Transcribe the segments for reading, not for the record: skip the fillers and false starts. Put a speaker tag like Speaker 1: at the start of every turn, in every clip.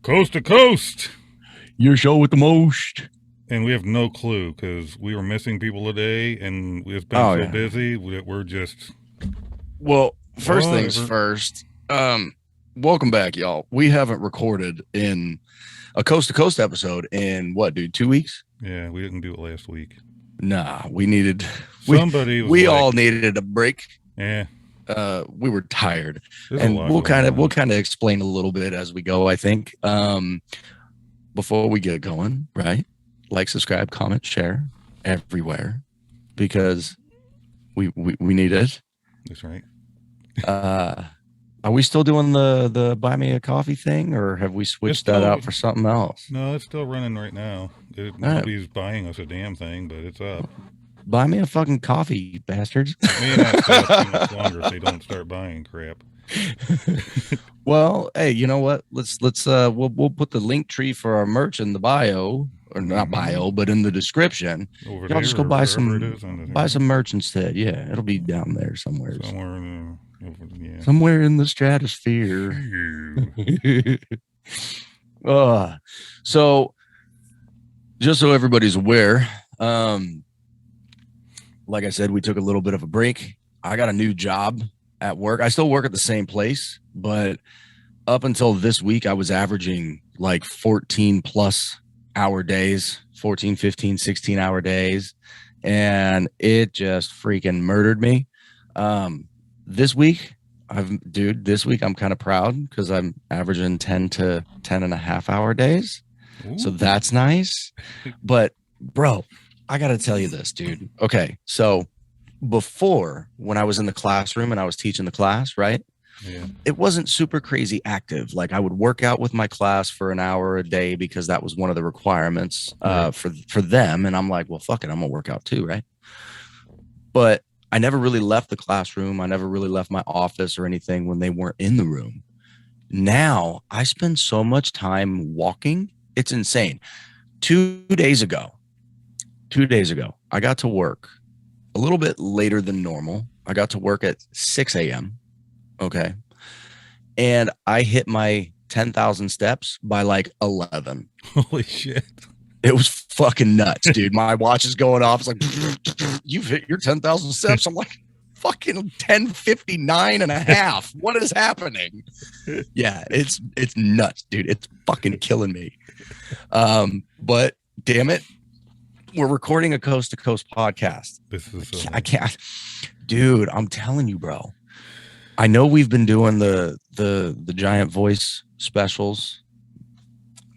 Speaker 1: Coast to Coast.
Speaker 2: Your show with the most.
Speaker 1: And we have no clue because we were missing people today and we've been so busy that we're just.
Speaker 2: Well, first things first. Welcome back, y'all. We haven't recorded in a Coast to Coast episode in what, dude? 2 weeks?
Speaker 1: Yeah, we didn't do it last week.
Speaker 2: Nah, we needed.
Speaker 1: We
Speaker 2: all needed a break.
Speaker 1: Yeah.
Speaker 2: We were tired, and we'll kind of explain a little bit as we go. I think. Before we get going, right? Like, subscribe, comment, share everywhere because we need it.
Speaker 1: That's right.
Speaker 2: Are we still doing the buy me a coffee thing, or have we switched that out for something else?
Speaker 1: No, it's still running right now. Nobody's buying us a damn thing, but it's up. Buy
Speaker 2: me a fucking coffee, bastards.
Speaker 1: It may not last much longer if they don't start buying crap.
Speaker 2: Well, hey, you know what? Let's we'll put the link tree for our merch in the bio, or not bio, but in the description. Y'all just go buy some merch instead. Yeah, it'll be down there somewhere. Somewhere in the stratosphere. So just so everybody's aware, like I said, we took a little bit of a break. I got a new job at work. I still work at the same place, but up until this week, I was averaging like 14 plus hour days, 14, 15, 16 hour days. And it just freaking murdered me. This week, this week I'm kind of proud because I'm averaging 10 to 10 and a half hour days. Ooh. So that's nice. But bro, I got to tell you this, dude. Okay. So before, when I was in the classroom and I was teaching the class, right? Yeah. It wasn't super crazy active. Like, I would work out with my class for an hour a day because that was one of the requirements for them. And I'm like, well, fuck it, I'm gonna work out too, right? But I never really left the classroom. I never really left my office or anything when they weren't in the room. Now I spend so much time walking. It's insane. 2 days ago, I got to work a little bit later than normal. I got to work at 6 a.m. Okay. And I hit my 10,000 steps by like 11.
Speaker 1: Holy shit.
Speaker 2: It was fucking nuts, dude. My watch is going off. It's like, you've hit your 10,000 steps. I'm like, fucking 1059 and a half. What is happening? Yeah, it's nuts, dude. It's fucking killing me. But damn it, we're recording a Coast to Coast podcast. I can't, dude. I'm telling you, bro. I know we've been doing the Giant Voice specials.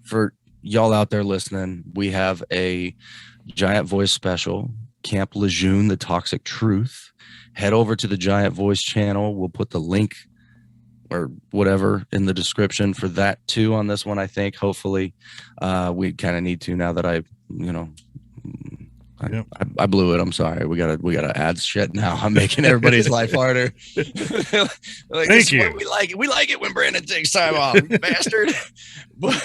Speaker 2: For y'all out there listening, we have a Giant Voice special, Camp Lejeune, the Toxic Truth. Head over to the Giant Voice channel. We'll put the link or whatever in the description for that too on this one. I think hopefully we kind of need to, now that I blew it. I'm sorry. We gotta add shit now. I'm making everybody's life harder. Like,
Speaker 1: thank you.
Speaker 2: We like it when Brandon takes time off, bastard. But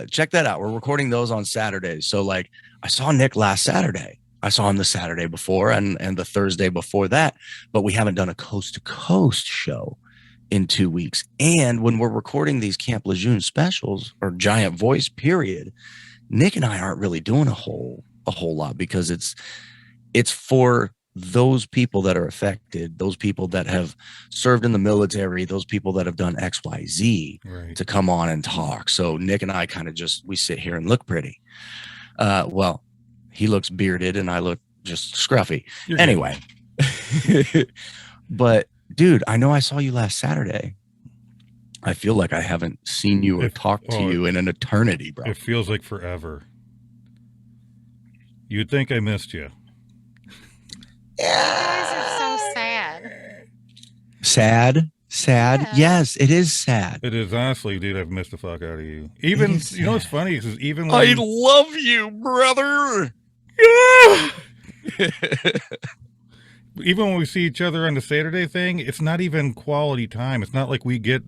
Speaker 2: check that out. We're recording those on Saturdays. So like, I saw Nick last Saturday. I saw him the Saturday before and the Thursday before that, but we haven't done a Coast to Coast show in 2 weeks. And when we're recording these Camp Lejeune specials or Giant Voice period, Nick and I aren't really doing a whole lot because it's for those people that are affected, those people that have served in the military, those people that have done XYZ to come on and talk. So Nick and I kind of we sit here and look pretty. Well, he looks bearded and I look just scruffy. Anyway. But dude, I know I saw you last Saturday. I feel like I haven't seen you or talked to you in an eternity, bro.
Speaker 1: It feels like forever. You'd think I missed you.
Speaker 3: Yeah. You guys are so sad.
Speaker 2: Sad? Yeah. Yes, it is sad.
Speaker 1: It is, honestly, dude. I've missed the fuck out of you. Even, you know what's funny? Because even when
Speaker 2: I love you, brother.
Speaker 1: Yeah. Even when we see each other on the Saturday thing, it's not even quality time. It's not like we get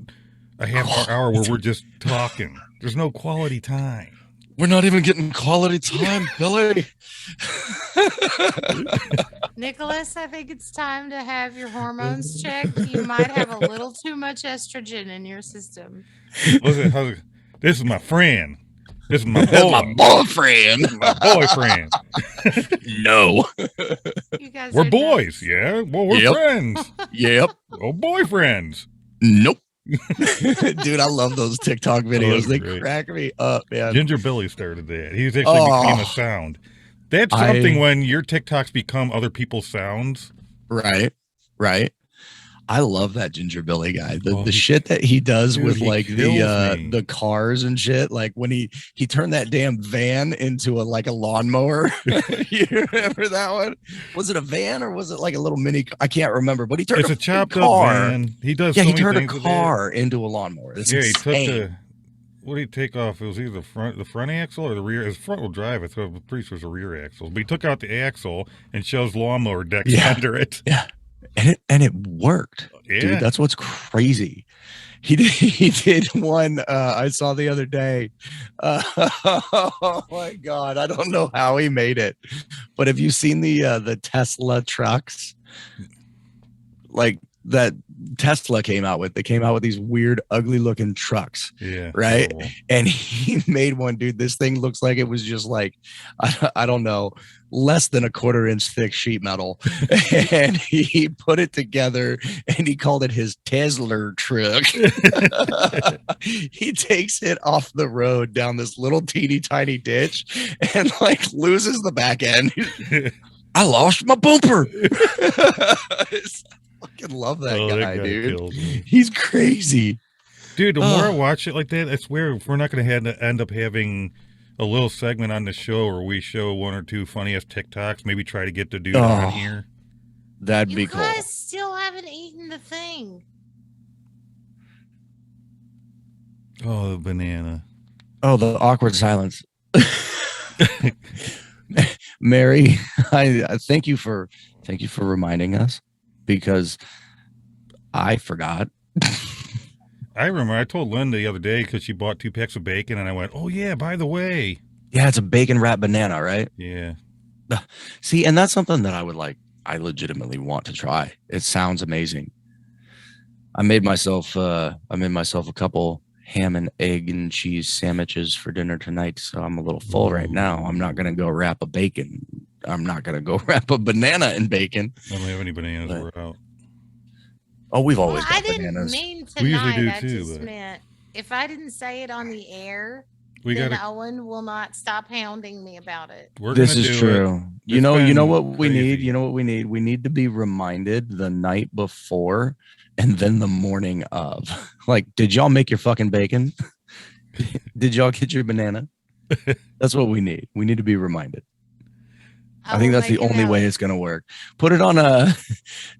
Speaker 1: a half hour where we're just talking. There's no quality time.
Speaker 2: We're not even getting quality time, Billy.
Speaker 3: Nicholas, I think it's time to have your hormones checked. You might have a little too much estrogen in your system.
Speaker 1: How's it? This is my friend. This is my boy.
Speaker 2: My boyfriend.
Speaker 1: This is my boyfriend.
Speaker 2: No.
Speaker 3: You guys
Speaker 1: We're
Speaker 3: are
Speaker 1: boys,
Speaker 3: nuts.
Speaker 1: yeah. Well, we're
Speaker 2: Yep.
Speaker 1: friends.
Speaker 2: Yep.
Speaker 1: Oh, boyfriends.
Speaker 2: Nope. Dude, I love those TikTok videos.
Speaker 1: those
Speaker 2: They
Speaker 1: are great.
Speaker 2: crack me up, man.
Speaker 1: Ginger Billy started that. He's actually became a sound. That's something when your TikToks become other people's sounds.
Speaker 2: Right. I love that Ginger Billy guy. The
Speaker 1: he-
Speaker 2: shit that he does
Speaker 1: dude,
Speaker 2: with
Speaker 1: he
Speaker 2: like
Speaker 1: kills me.
Speaker 2: the cars and shit. Like when he turned that damn van into a lawnmower. You remember that one? Was it a van or was it like a little mini? I can't remember. But he turned
Speaker 1: It's a
Speaker 2: big
Speaker 1: chopped up
Speaker 2: car.
Speaker 1: van. He does.
Speaker 2: Yeah,
Speaker 1: so
Speaker 2: he
Speaker 1: many
Speaker 2: turned a
Speaker 1: things with that.
Speaker 2: car into a lawnmower. That's
Speaker 1: Yeah, he took
Speaker 2: insane.
Speaker 1: what did he take off? It was either the front axle or the rear. It was front wheel drive. I'm pretty sure it was a rear axle. But he took out the axle and shows lawnmower decks
Speaker 2: Yeah.
Speaker 1: under it.
Speaker 2: Yeah, and it worked.
Speaker 1: Yeah.
Speaker 2: Dude, that's what's crazy. He did one I saw the other day. Oh my god, I don't know how he made it. But have you seen the Tesla trucks? Like that Tesla came out with. They came out with these weird, ugly looking trucks.
Speaker 1: Yeah.
Speaker 2: Right?
Speaker 1: terrible.
Speaker 2: And he made one, dude. This thing looks like it was just like, I don't know, less than a 1/4 inch thick sheet metal. And he put it together and he called it his Tesla truck. He takes it off the road down this little teeny tiny ditch and like loses the back end. I lost my bumper. I fucking love that guy, dude.
Speaker 1: kills me.
Speaker 2: He's crazy.
Speaker 1: Dude, the more I
Speaker 2: Ugh.
Speaker 1: watch it like that, I swear if we're not going to end up having a little segment on the show where we show one or two funniest TikToks, maybe try to get the dude on
Speaker 2: Oh.
Speaker 1: here.
Speaker 2: That'd
Speaker 3: You
Speaker 2: be cool.
Speaker 3: guys still haven't eaten the thing.
Speaker 1: Oh, the banana.
Speaker 2: Oh, the awkward silence. Mary, I thank you for reminding us because I forgot.
Speaker 1: I remember I told Linda the other day because she bought 2 packs of bacon, and I went, "Oh yeah, by the way."
Speaker 2: Yeah, it's a bacon wrapped banana, right?
Speaker 1: Yeah.
Speaker 2: See, and that's something that I legitimately want to try. It sounds amazing. I made myself a couple ham and egg and cheese sandwiches for dinner tonight, so I'm a little full right now. I'm not gonna go wrap a bacon. I'm not gonna go wrap a banana in bacon.
Speaker 1: I don't have any bananas.
Speaker 2: But-
Speaker 1: We're out.
Speaker 2: Oh, we've
Speaker 3: Well,
Speaker 2: always
Speaker 3: I
Speaker 2: got
Speaker 3: didn't
Speaker 2: bananas.
Speaker 3: mean
Speaker 1: We usually
Speaker 3: tonight.
Speaker 1: do
Speaker 3: I
Speaker 1: too,
Speaker 3: just
Speaker 1: but-
Speaker 3: meant if I didn't say it on the air,
Speaker 1: We
Speaker 3: then
Speaker 1: got.
Speaker 3: Owen will not stop hounding me about it.
Speaker 1: We're
Speaker 2: This
Speaker 1: gonna
Speaker 2: is
Speaker 1: do
Speaker 2: true.
Speaker 1: It.
Speaker 2: You
Speaker 1: It's
Speaker 2: know
Speaker 1: been
Speaker 2: what we need?
Speaker 1: crazy.
Speaker 2: You know what we need? We need to be reminded the night before and then the morning of. Like, did y'all make your fucking bacon? Did y'all get your banana? That's what we need. We need to be reminded. I think
Speaker 3: will
Speaker 2: that's the
Speaker 3: make it
Speaker 2: only way
Speaker 3: happen.
Speaker 2: it's going to work. Put it on a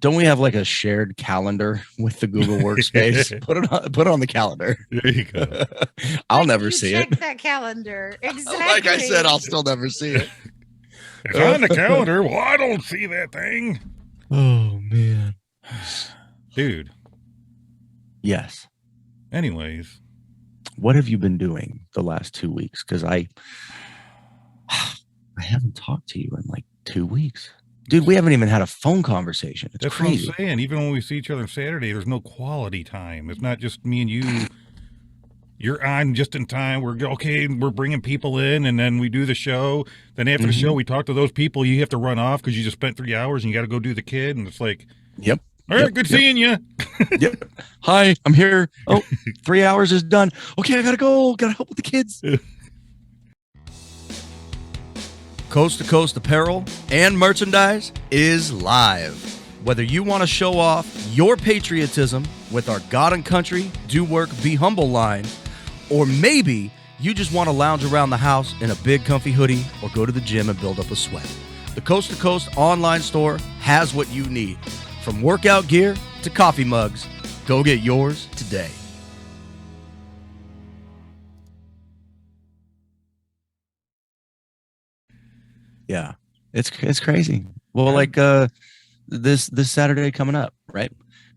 Speaker 2: don't we have like a shared calendar with the Google Workspace? Put it on the calendar.
Speaker 1: There you go.
Speaker 2: I'll
Speaker 3: Like,
Speaker 2: never
Speaker 3: you
Speaker 2: see
Speaker 3: check
Speaker 2: it.
Speaker 3: that calendar. Exactly.
Speaker 2: Like I said, I'll still never see it.
Speaker 1: It's on the calendar. Well, I don't see that thing,
Speaker 2: Oh man.
Speaker 1: dude.
Speaker 2: Yes.
Speaker 1: Anyways,
Speaker 2: What have you been doing the last 2 weeks? Because I haven't talked to you in like 2 weeks. Dude, we haven't even had a phone conversation. It's
Speaker 1: that's
Speaker 2: crazy.
Speaker 1: what I'm saying. Even when we see each other on Saturday, there's no quality time. It's not just me and you. You're on just in time. We're bringing people in, and then we do the show. Then after the
Speaker 2: Mhm.
Speaker 1: show, we talk to those people. You have to run off because you just spent 3 hours and you got to go do the kid. And it's like,
Speaker 2: Yep.
Speaker 1: all right,
Speaker 2: Yep,
Speaker 1: good
Speaker 2: yep.
Speaker 1: seeing you.
Speaker 2: Yep. Hi, I'm here. Oh, 3 hours is done. Okay, I gotta go. Gotta help with the kids. Coast to Coast Apparel and Merchandise is live. Whether you want to show off your patriotism with our God and Country, Do Work, Be Humble line, or maybe you just want to lounge around the house in a big comfy hoodie or go to the gym and build up a sweat, the Coast to Coast online store has what you need. From workout gear to coffee mugs, go get yours today. Yeah, it's crazy. Well, like this Saturday coming up, right?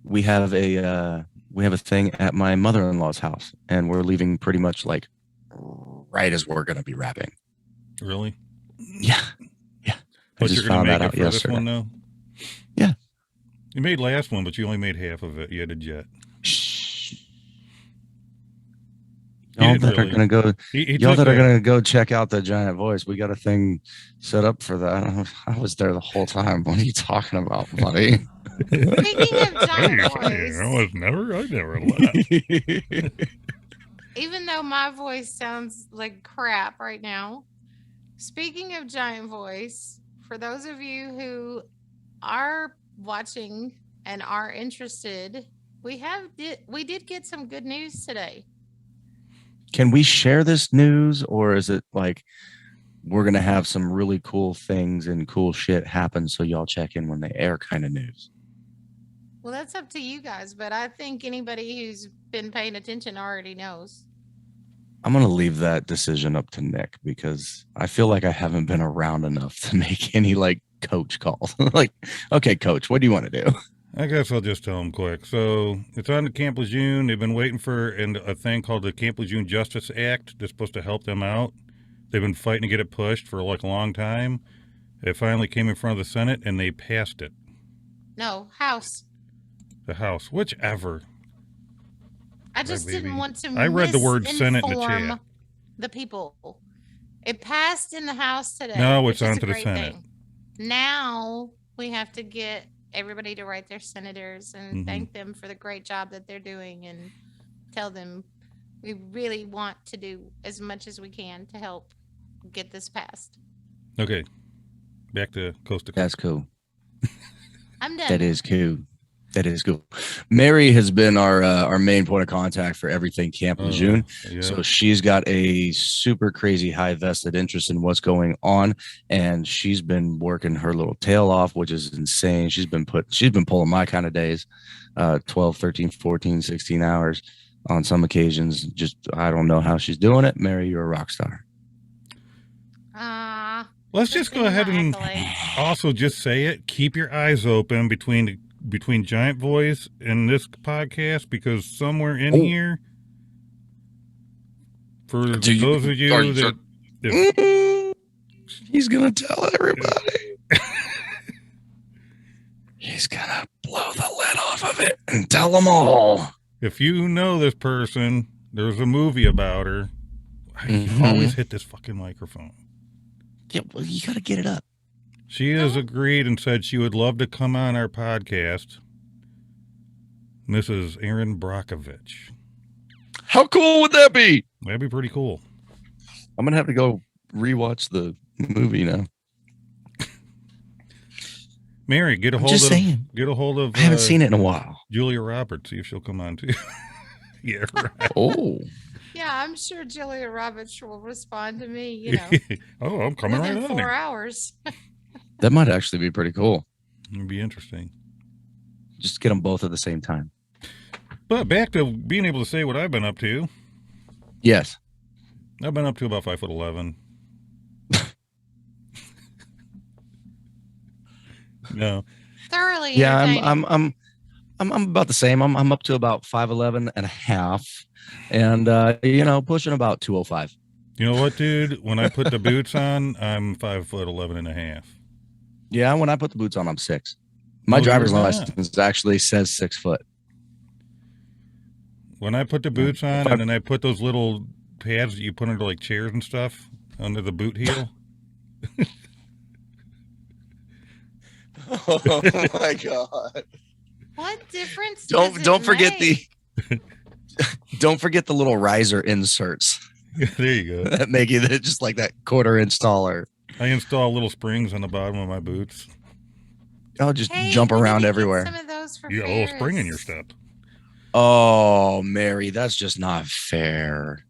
Speaker 2: We have a thing at my mother-in-law's house, and we're leaving pretty much like right as we're gonna be wrapping.
Speaker 1: Really?
Speaker 2: Yeah. I
Speaker 1: But
Speaker 2: just
Speaker 1: you're gonna
Speaker 2: found
Speaker 1: make
Speaker 2: that
Speaker 1: it
Speaker 2: out
Speaker 1: for this
Speaker 2: yesterday.
Speaker 1: one though.
Speaker 2: Yeah.
Speaker 1: You made last one, but you only made half of it. You had a jet.
Speaker 2: Shh.
Speaker 1: He
Speaker 2: Y'all
Speaker 1: didn't
Speaker 2: that are
Speaker 1: really.
Speaker 2: gonna go,
Speaker 1: He
Speaker 2: y'all
Speaker 1: took
Speaker 2: that are
Speaker 1: a,
Speaker 2: gonna go check out the Giant Voice. We got a thing set up for that. I was there the whole time. What are you talking about, buddy?
Speaker 3: Speaking of
Speaker 1: What are
Speaker 3: giant
Speaker 1: you saying?
Speaker 3: voice,
Speaker 1: I never left.
Speaker 3: even though my voice sounds like crap right now, speaking of giant voice, for those of you who are watching and are interested, we did get some good news today.
Speaker 2: Can we share this news, or is it like we're gonna have some really cool things and cool shit happen, so y'all check in when they air kind of news?
Speaker 3: Well, that's up to you guys, but I think anybody who's been paying attention already knows.
Speaker 2: I'm gonna leave that decision up to Nick because I feel like I haven't been around enough to make any like coach calls. Like, okay, coach, what do you want to do?
Speaker 1: I guess I'll just tell them quick. So it's on the Camp Lejeune. They've been waiting for a thing called the Camp Lejeune Justice Act that's supposed to help them out. They've been fighting to get it pushed for like a long time. It finally came in front of the Senate and they passed it.
Speaker 3: No, House.
Speaker 1: The House, whichever.
Speaker 3: I just
Speaker 1: baby.
Speaker 3: didn't want to
Speaker 1: I read the word Senate in the
Speaker 3: misinform
Speaker 1: chat.
Speaker 3: the people. It passed in the House today.
Speaker 1: No, it's
Speaker 3: which is
Speaker 1: on
Speaker 3: a
Speaker 1: to the
Speaker 3: great
Speaker 1: Senate.
Speaker 3: thing. Now we have to get everybody to write their senators and
Speaker 1: Mhm.
Speaker 3: thank them for the great job that they're doing and tell them we really want to do as much as we can to help get this passed.
Speaker 1: Okay, back to coast to coast.
Speaker 2: That's cool.
Speaker 3: I'm done.
Speaker 2: That is cool. That is cool. Mary has been our main point of contact for everything Camp Lejeune.
Speaker 1: Yeah.
Speaker 2: So she's got a super crazy high vested interest in what's going on, and she's been working her little tail off, which is insane. She's been pulling my kind of days, 12, 13, 14, 16 hours on some occasions. Just I don't know how she's doing it. Mary, you're a rock star.
Speaker 1: Let's just go ahead and also just say it. Keep your eyes open between Giant Voice and this podcast, because somewhere in here, for those of you that
Speaker 2: he's gonna tell everybody. He's gonna blow the lid off of it and tell them all.
Speaker 1: If you know this person, there's a movie about her. I always hit this fucking microphone.
Speaker 2: Yeah, well, you gotta get it up.
Speaker 1: She has agreed and said she would love to come on our podcast. Mrs. Erin Brockovich.
Speaker 2: How cool would that be?
Speaker 1: That'd be pretty cool.
Speaker 2: I'm gonna have to go rewatch the movie now.
Speaker 1: Mary, get a hold of.
Speaker 2: I haven't seen it in a while.
Speaker 1: Julia Roberts. See if she'll come on too. Yeah, right.
Speaker 2: Oh.
Speaker 3: Yeah, I'm sure Julia Roberts will respond to me, you know,
Speaker 1: Oh, I'm coming right
Speaker 3: within
Speaker 1: on
Speaker 3: 4
Speaker 1: there.
Speaker 3: hours.
Speaker 2: That might actually be pretty cool.
Speaker 1: It'd be interesting.
Speaker 2: Just get them both at the same time.
Speaker 1: But back to being able to say what I've been up to.
Speaker 2: Yes.
Speaker 1: I've been up to about 5'11". No.
Speaker 3: Thoroughly.
Speaker 2: Yeah,
Speaker 3: entertaining.
Speaker 2: I'm about the same. I'm up to about 5'11 and a half, and pushing about 205.
Speaker 1: You know what, dude? When I put the boots on, I'm 5'11 and a half.
Speaker 2: Yeah, when I put the boots on, I'm 6. My
Speaker 1: No,
Speaker 2: driver's
Speaker 1: you're not.
Speaker 2: license actually says 6 foot.
Speaker 1: When I put the boots on, and then I put those little pads that you put under like chairs and stuff under the boot heel.
Speaker 2: Oh my god!
Speaker 3: What difference?
Speaker 2: Don't
Speaker 3: does it
Speaker 2: forget
Speaker 3: make?
Speaker 2: don't forget the little riser inserts
Speaker 1: There you go.
Speaker 2: that make it just like that 1/4 inch taller.
Speaker 1: I install little springs on the bottom of my boots.
Speaker 2: I'll just
Speaker 3: Hey,
Speaker 2: jump
Speaker 3: we need
Speaker 2: around
Speaker 3: to get
Speaker 2: everywhere.
Speaker 3: Some of those for
Speaker 1: You got a little spring in your
Speaker 3: Ferris.
Speaker 1: step.
Speaker 2: Oh, Mary, that's just not fair.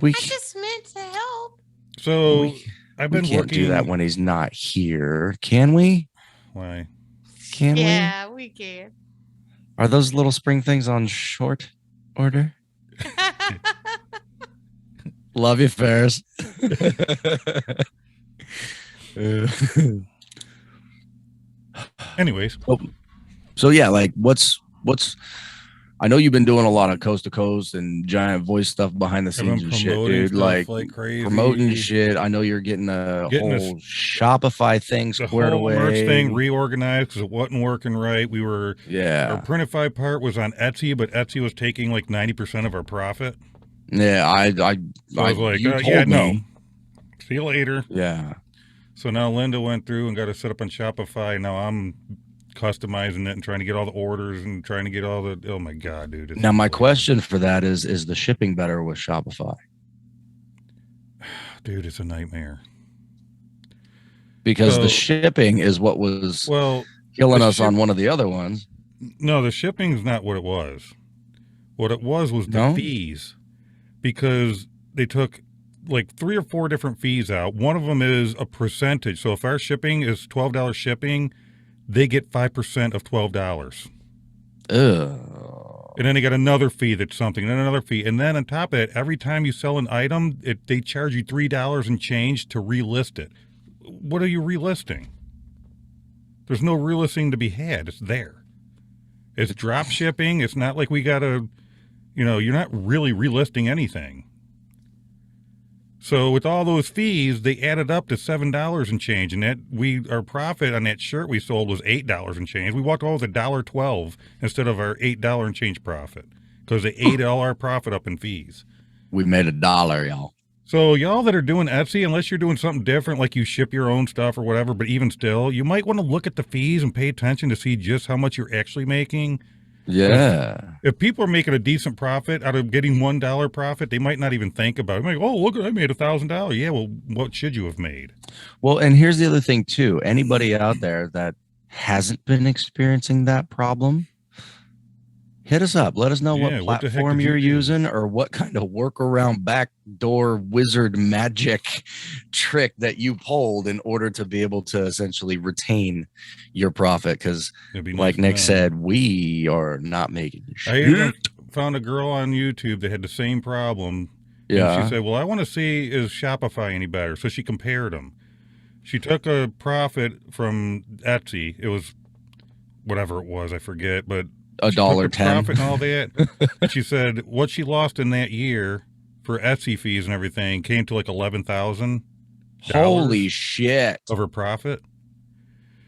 Speaker 2: We
Speaker 3: I just meant to help.
Speaker 1: So
Speaker 2: we,
Speaker 1: I've
Speaker 2: we
Speaker 1: been
Speaker 2: can't
Speaker 1: working.
Speaker 2: do that when he's not here, can we?
Speaker 1: Why?
Speaker 2: Can we?
Speaker 3: Yeah, we can.
Speaker 2: Are those little spring things on short order? Love you, Ferris.
Speaker 1: Anyways,
Speaker 2: So yeah, like what's I know you've been doing a lot of coast to coast and giant voice stuff behind the
Speaker 1: I've been
Speaker 2: scenes and shit,
Speaker 1: promoting
Speaker 2: dude.
Speaker 1: stuff
Speaker 2: Like
Speaker 1: like crazy.
Speaker 2: promoting shit. I know you're getting a
Speaker 1: Getting this-
Speaker 2: whole Shopify thing
Speaker 1: The
Speaker 2: squared
Speaker 1: whole
Speaker 2: away.
Speaker 1: merch thing reorganized because it wasn't working right. Our
Speaker 2: Yeah.
Speaker 1: Printify part was on Etsy, but Etsy was taking like 90% of our profit.
Speaker 2: Yeah. I
Speaker 1: So I was like,
Speaker 2: you told
Speaker 1: yeah,
Speaker 2: me.
Speaker 1: no. See you later.
Speaker 2: Yeah.
Speaker 1: So now Linda went through and got it set up on Shopify. Now I'm customizing it and trying to get all the orders and trying to get all the, oh my God, dude. it's
Speaker 2: Now my
Speaker 1: unbelievable.
Speaker 2: question for that is the shipping better with Shopify?
Speaker 1: Dude, it's a nightmare.
Speaker 2: Because
Speaker 1: So-
Speaker 2: the shipping is what was
Speaker 1: Well,
Speaker 2: killing
Speaker 1: the
Speaker 2: us on
Speaker 1: ship-
Speaker 2: one of the other ones.
Speaker 1: no, the shipping's not what it was. What it was the
Speaker 2: No?
Speaker 1: fees, because they took like 3 or 4 different fees out. One of them is a percentage. So if our shipping is $12 shipping, they get 5% of $12.
Speaker 2: Ugh.
Speaker 1: And then they got another fee that's something, and then another fee. And then on top of it, every time you sell an item, they charge you $3 and change to relist it. What are you relisting? There's no relisting to be had. It's there. It's drop shipping. It's not like we got to, you're not really relisting anything. So with all those fees, they added up to $7 and change, and our profit on that shirt we sold was $8 and change. We walked away with $1.12 instead of our $8 and change profit because they ate all our profit up in fees.
Speaker 2: We made $1, y'all.
Speaker 1: So y'all that are doing Etsy, unless you're doing something different, like you ship your own stuff or whatever, but even still, you might want to look at the fees and pay attention to see just how much you're actually making.
Speaker 2: Yeah.
Speaker 1: If people are making a decent profit out of getting $1 profit, they might not even think about it. Like, oh, look, I made $1,000. Yeah, well, what should you have made?
Speaker 2: Well, and here's the other thing too. Anybody out there that hasn't been experiencing that problem, hit us up. Let us know
Speaker 1: Yeah,
Speaker 2: what
Speaker 1: what the heck
Speaker 2: platform
Speaker 1: did you
Speaker 2: you're
Speaker 1: do?
Speaker 2: using or what kind of workaround backdoor wizard magic trick that you pulled in order to be able to essentially retain your profit. Because
Speaker 1: It'd be nice
Speaker 2: like
Speaker 1: to
Speaker 2: Nick
Speaker 1: know.
Speaker 2: said, we are not making
Speaker 1: I even
Speaker 2: shit.
Speaker 1: found a girl on YouTube that had the same problem. And
Speaker 2: Yeah.
Speaker 1: she said, well, I want to see, is Shopify any better? So she compared them. She took a profit from Etsy. It was whatever it was, I forget, but she took the
Speaker 2: $1.10.
Speaker 1: profit and all that. And she said what she lost in that year for Etsy fees and everything came to like $11,000
Speaker 2: Holy shit.
Speaker 1: of her profit.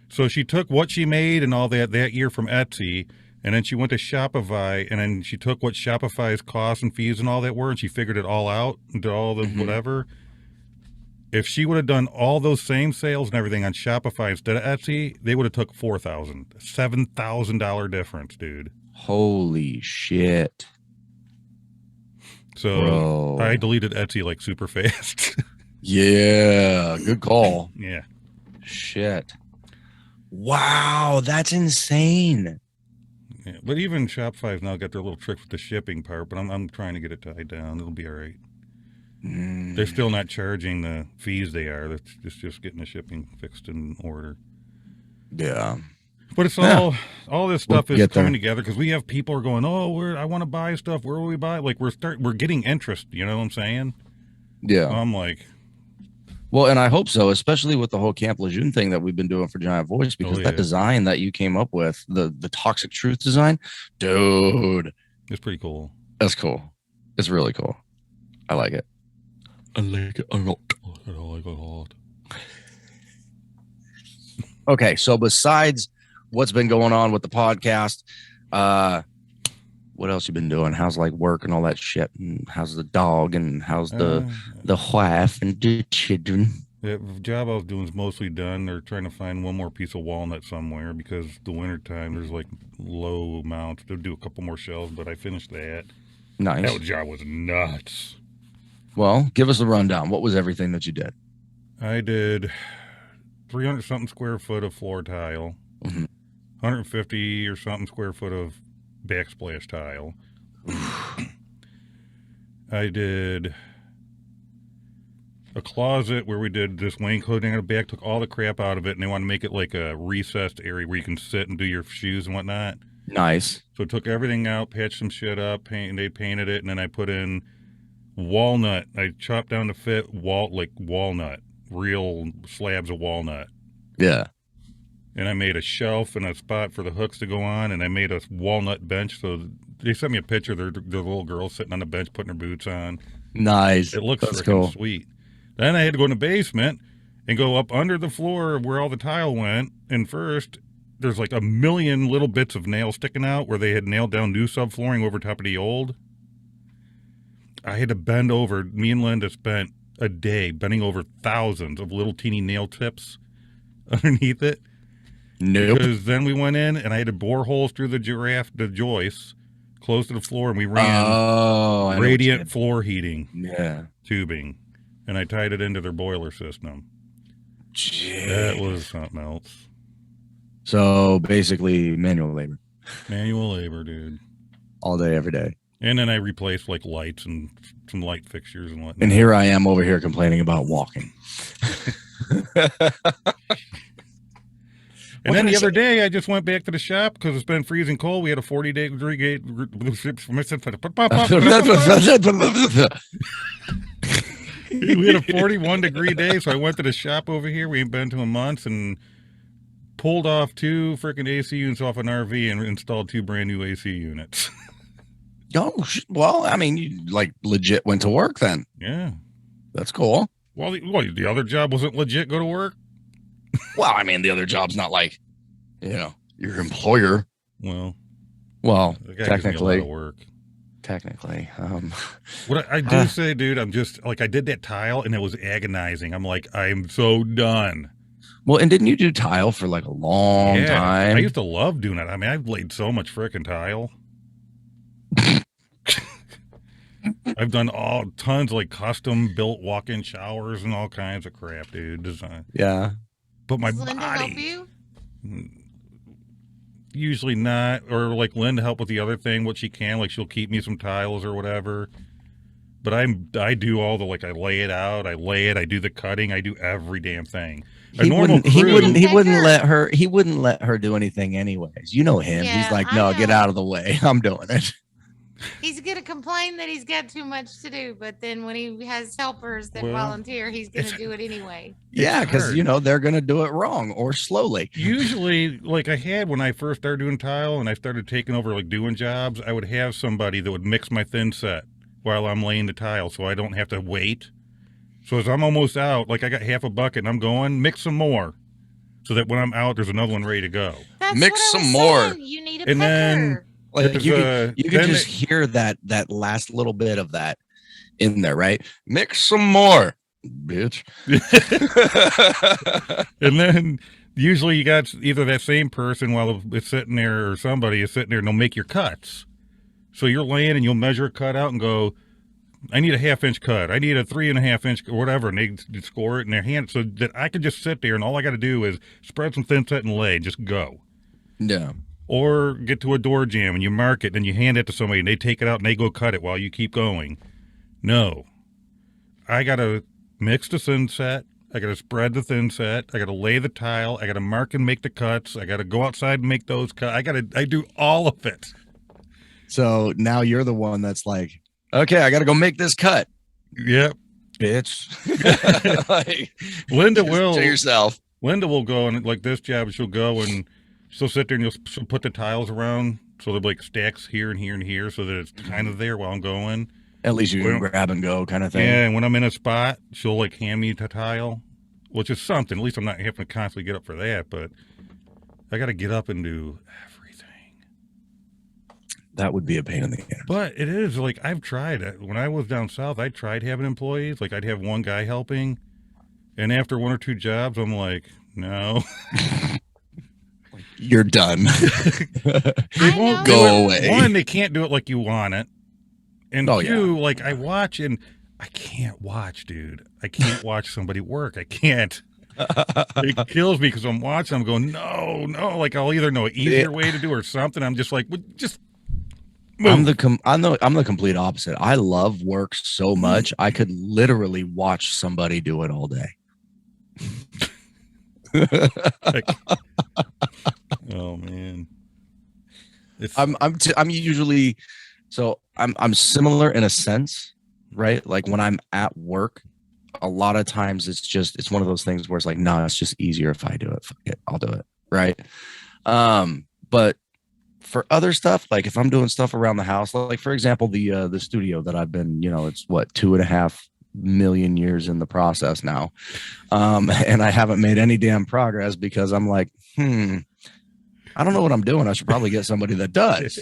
Speaker 1: So she took what she made and all that year from Etsy, and then she went to Shopify, and then she took what Shopify's costs and fees and all that were, and she figured it all out and did all the
Speaker 2: Mhm.
Speaker 1: whatever. If she would have done all those same sales and everything on Shopify instead of Etsy, they would have took $4,000, $7,000 difference, dude.
Speaker 2: Holy shit.
Speaker 1: So
Speaker 2: Bro.
Speaker 1: I deleted Etsy like super fast.
Speaker 2: Yeah. Good call.
Speaker 1: Yeah.
Speaker 2: Shit. Wow. That's insane.
Speaker 1: Yeah. But even Shopify's now got their little trick with the shipping part, but I'm trying to get it tied down. It'll be all right.
Speaker 2: Mm.
Speaker 1: They're still not charging the fees they are. That's just getting the shipping fixed in order.
Speaker 2: Yeah.
Speaker 1: But it's
Speaker 2: Yeah.
Speaker 1: all this stuff
Speaker 2: We'll
Speaker 1: is
Speaker 2: get there.
Speaker 1: coming together because we have people are going, oh, I want to buy stuff. Where will we buy? Like we're getting interest. You know what I'm saying?
Speaker 2: Yeah.
Speaker 1: I'm like,
Speaker 2: Well, and I hope so, especially with the whole Camp Lejeune thing that we've been doing for Giant Voice, because
Speaker 1: yeah.
Speaker 2: that design that you came up with, the Toxic Truth design, dude,
Speaker 1: it's pretty cool.
Speaker 2: that's cool. It's really cool. I like it. I like it a lot.
Speaker 1: I like it a lot.
Speaker 2: Okay, so besides what's been going on with the podcast, what else you been doing? How's like work and all that shit? And how's the dog? And how's the wife and the children?
Speaker 1: The job I was doing is mostly done. They're trying to find one more piece of walnut somewhere because the wintertime there's like low amounts. They'll do a couple more shelves, but I finished that.
Speaker 2: Nice.
Speaker 1: That job was nuts.
Speaker 2: Well, give us a rundown. What was everything that you did?
Speaker 1: I did 300 something square foot of floor tile,
Speaker 2: Mhm.
Speaker 1: 150 or something square foot of backsplash tile. I did a closet where we did this wainscoting on the back, took all the crap out of it, and they want to make it like a recessed area where you can sit and do your shoes and whatnot.
Speaker 2: Nice.
Speaker 1: So I took everything out, patched some shit up, they painted it, and then I put in walnut. I chopped down to fit walnut, real slabs of walnut.
Speaker 2: Yeah.
Speaker 1: and I made a shelf and a spot for the hooks to go on, and I made a walnut bench. So they sent me a picture of their little girl sitting on the bench putting her boots on.
Speaker 2: Nice.
Speaker 1: It looks
Speaker 2: That's
Speaker 1: freaking
Speaker 2: cool.
Speaker 1: sweet. Then I had to go in the basement and go up under the floor where all the tile went. And first, there's like a million little bits of nail sticking out where they had nailed down new subflooring over top of the old. I had to bend over. Me and Linda spent a day bending over thousands of little teeny nail tips underneath it.
Speaker 2: Nope.
Speaker 1: Because then we went in and I had to bore holes through the joists, close to the floor, and we ran
Speaker 2: I know what you
Speaker 1: radiant
Speaker 2: did.
Speaker 1: floor heating
Speaker 2: Yeah.
Speaker 1: tubing, and I tied it into their boiler system.
Speaker 2: Jeez.
Speaker 1: That was something else.
Speaker 2: So basically manual labor
Speaker 1: Manual labor, dude.
Speaker 2: all day, every day.
Speaker 1: And then I replaced like lights and some light fixtures and whatnot.
Speaker 2: And here I am over here complaining about walking.
Speaker 1: And
Speaker 2: What
Speaker 1: then
Speaker 2: can
Speaker 1: the
Speaker 2: I
Speaker 1: other day, I just went back to the shop because it's been freezing cold. We had a 40-day degree. We had a 41-degree day, so I went to the shop over here. We ain't been to in months, and pulled off 2 freaking AC units off an RV and installed 2 brand new AC units.
Speaker 2: Oh, well, I mean, you like legit went to work then.
Speaker 1: Yeah.
Speaker 2: That's cool.
Speaker 1: Well, the other job wasn't legit. Go to work.
Speaker 2: Well, I mean, the other job's not like, your employer.
Speaker 1: Well,
Speaker 2: Well,
Speaker 1: the guy gives me a lot of work.
Speaker 2: technically.
Speaker 1: What I do say, dude, I'm just like, I did that tile and it was agonizing. I'm like, I'm so done.
Speaker 2: Well, and didn't you do tile for like a long time?
Speaker 1: I used to love doing it. I mean, I've laid so much freaking tile. I've done tons of like custom built walk-in showers and all kinds of crap, dude. Design.
Speaker 2: Yeah.
Speaker 1: But my
Speaker 3: Does Linda help
Speaker 1: body,
Speaker 3: you?
Speaker 1: usually not, or like Linda help with the other thing, what she can, like she'll keep me some tiles or whatever. But I do all the, like, I lay it out, I lay it, I do the cutting, I do every damn thing.
Speaker 2: He wouldn't
Speaker 3: Pecker.
Speaker 2: he wouldn't let her do anything anyways. You know him.
Speaker 3: Yeah,
Speaker 2: He's like,
Speaker 3: I
Speaker 2: no, get
Speaker 3: know.
Speaker 2: out of the way. I'm doing it.
Speaker 3: He's gonna complain that he's got too much to do, but then when he has helpers that
Speaker 1: Well,
Speaker 3: volunteer, he's gonna
Speaker 1: it's-
Speaker 3: do it anyway.
Speaker 2: Yeah, because
Speaker 1: hard.
Speaker 2: they're gonna do it wrong or slowly.
Speaker 1: Usually, like I had when I first started doing tile and I started taking over like doing jobs, I would have somebody that would mix my thin set while I'm laying the tile so I don't have to wait. So as I'm almost out, like I got half a bucket and I'm going, mix some more. So that when I'm out, there's another one ready to go.
Speaker 3: That's
Speaker 2: Mix
Speaker 3: what I
Speaker 2: some
Speaker 3: was
Speaker 2: more.
Speaker 3: saying. You need a
Speaker 1: And then-
Speaker 3: pecker.
Speaker 2: Like
Speaker 1: There's,
Speaker 2: you can
Speaker 1: then
Speaker 2: just hear that last little bit of that in there, right? Mix some more, bitch.
Speaker 1: And then usually you got either that same person while it's sitting there or somebody is sitting there and they'll make your cuts. So you're laying and you'll measure a cut out and go, I need a 1/2 inch cut. I need a 3.5 inch or whatever. And they score it in their hand so that I can just sit there and all I got to do is spread some thin set and lay, just go.
Speaker 2: Yeah.
Speaker 1: Or get to a door jamb and you mark it and you hand it to somebody and they take it out and they go cut it while you keep going. No. I got to mix the thin set. I got to spread the thin set. I got to lay the tile. I got to mark and make the cuts. I got to go outside and make those cuts. I do all of it.
Speaker 2: So now you're the one that's like, okay, I got to go make this cut,
Speaker 1: Yep.
Speaker 2: bitch. Like,
Speaker 1: Linda
Speaker 2: just
Speaker 1: will.
Speaker 2: to yourself.
Speaker 1: Linda will go and like this job, she'll go and she'll sit there and she'll put the tiles around so they're like stacks here and here and here so that it's kind of there while I'm going.
Speaker 2: At least you can
Speaker 1: Well,
Speaker 2: grab and go kind of thing.
Speaker 1: Yeah, and when I'm in a spot, she'll like hand me the tile, which is something. At least I'm not having to constantly get up for that, but I got to get up and do everything.
Speaker 2: That would be a pain in the ass.
Speaker 1: But it is like I've tried it. When I was down south, I tried having employees. Like I'd have one guy helping, and after 1 or 2 jobs, I'm like, no.
Speaker 2: You're done.
Speaker 1: They
Speaker 3: I
Speaker 1: won't
Speaker 3: know.
Speaker 1: do
Speaker 2: Go
Speaker 1: it.
Speaker 2: away.
Speaker 1: One, they can't do it like you want it. And
Speaker 2: Oh,
Speaker 1: two, like I watch and I can't watch, dude. I can't watch somebody work. I can't. It kills me because I'm watching. I'm going, no. Like I'll either know an easier way to do or something. I'm just like, well, just move.
Speaker 2: I'm the complete opposite. I love work so much I could literally watch somebody do it all day.
Speaker 1: Like, oh man,
Speaker 2: I'm usually so I'm similar in a sense, right? Like when I'm at work, a lot of times it's one of those things where it's like, no, it's just easier if I do it. Fuck it, I'll do it. right? But for other stuff, like if I'm doing stuff around the house, like for example, the studio that I've been, it's what 2.5 million years in the process now, and I haven't made any damn progress because I'm like, I don't know what I'm doing. I should probably get somebody that does.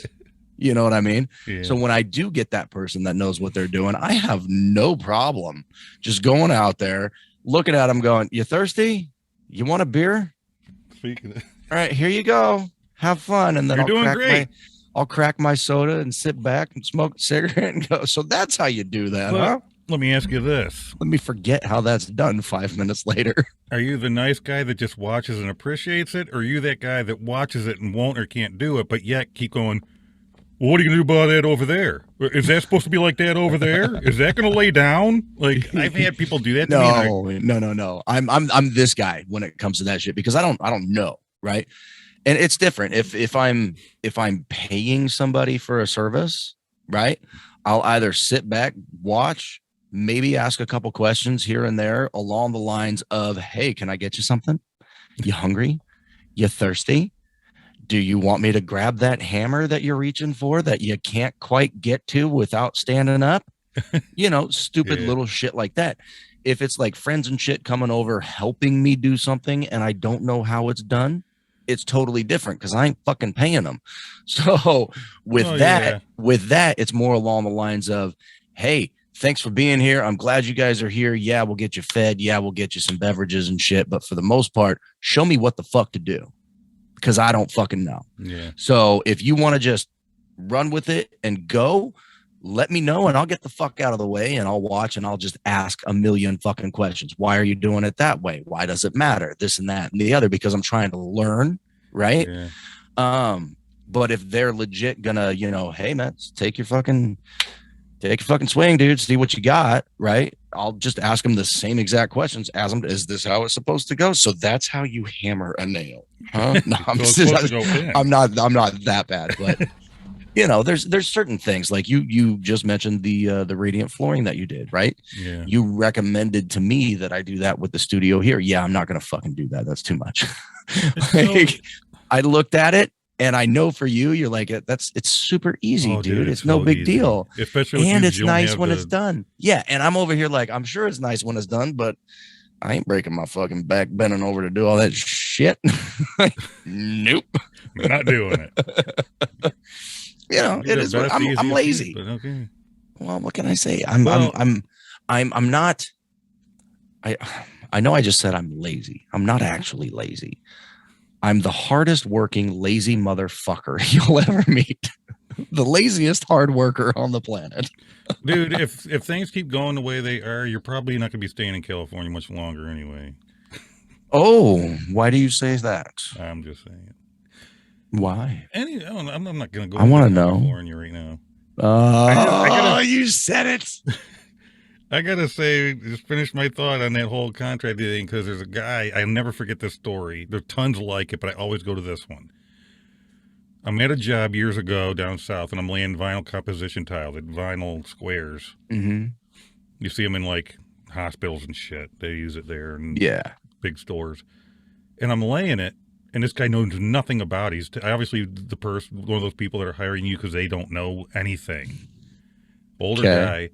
Speaker 2: You know what I mean?
Speaker 1: Yeah.
Speaker 2: So when I do get that person that knows what they're doing, I have no problem just going out there, looking at them, going, "You thirsty? You want a beer?
Speaker 1: Speaking of,
Speaker 2: All right, here you go. Have fun." And then
Speaker 1: You're doing great.
Speaker 2: I'll crack my soda and sit back and smoke a cigarette and go. So that's how you do that, huh?
Speaker 1: let me ask you this.
Speaker 2: Let me forget how that's done 5 minutes later.
Speaker 1: Are you the nice guy that just watches and appreciates it? Or are you that guy that watches it and won't or can't do it, but yet keep going, well, what are you going to do about that over there? Is that supposed to be like that over there? Is that going to lay down? Like, I've had people do that to me.
Speaker 2: No. I'm this guy when it comes to that shit because I don't know, right? And it's different. If I'm paying somebody for a service, right? I'll either sit back, watch, maybe ask a couple questions here and there along the lines of, "Hey, can I get you something? You hungry? You thirsty? Do you want me to grab that hammer that you're reaching for that you can't quite get to without standing up?" Stupid
Speaker 1: Yeah.
Speaker 2: little shit like that. If it's like friends and shit coming over helping me do something and I don't know how it's done, it's totally different because I ain't fucking paying them. So with that, it's more along the lines of, "Hey, thanks for being here. I'm glad you guys are here. Yeah, we'll get you fed. Yeah, we'll get you some beverages and shit. But for the most part, show me what the fuck to do because I don't fucking know."
Speaker 1: Yeah.
Speaker 2: So if you want to just run with it and go, let me know and I'll get the fuck out of the way and I'll watch and I'll just ask a million fucking questions. Why are you doing it that way? Why does it matter? This and that and the other, because I'm trying to learn, right?
Speaker 1: Yeah.
Speaker 2: But if they're legit gonna, "Hey man, take your fucking swing, dude, see what you got," right? I'll just ask them the same exact questions as them. Is this how it's supposed to go? So that's how you hammer a nail, huh? No, I'm not that bad, but there's certain things like you just mentioned the radiant flooring that you did, right?
Speaker 1: Yeah.
Speaker 2: You recommended to me that I do that with the studio here. Yeah, I'm not gonna fucking do that. That's too much. I looked at it and I know for you, you're like, it's super easy, dude. It's no big deal.
Speaker 1: Especially
Speaker 2: and it's nice when it's done. Yeah. And I'm over here like, I'm sure it's nice when it's done, but I ain't breaking my fucking back bending over to do all that shit. Nope.
Speaker 1: Not doing it.
Speaker 2: It is. I'm lazy.
Speaker 1: But okay.
Speaker 2: Well, what can I say? I'm not. I know I just said I'm lazy. I'm not actually lazy. I'm the hardest working lazy motherfucker you'll ever meet. The laziest hard worker on the planet.
Speaker 1: Dude, if things keep going the way they are, you're probably not going to be staying in California much longer anyway.
Speaker 2: Oh, why do you say that?
Speaker 1: I'm just saying.
Speaker 2: Why?
Speaker 1: I'm not going to go.
Speaker 2: I want to know.
Speaker 1: California right now.
Speaker 2: You said it.
Speaker 1: I gotta say, just finish my thought on that whole contract thing because there's a guy, I'll never forget this story. There's tons like it, but I always go to this one. I'm at a job years ago down south, and I'm laying vinyl composition tile, the vinyl squares.
Speaker 2: Mm-hmm.
Speaker 1: You see them in like hospitals and shit. They use it there and big stores. And I'm laying it, and this guy knows nothing about it. He's obviously one of those people that are hiring you because they don't know anything. Older guy.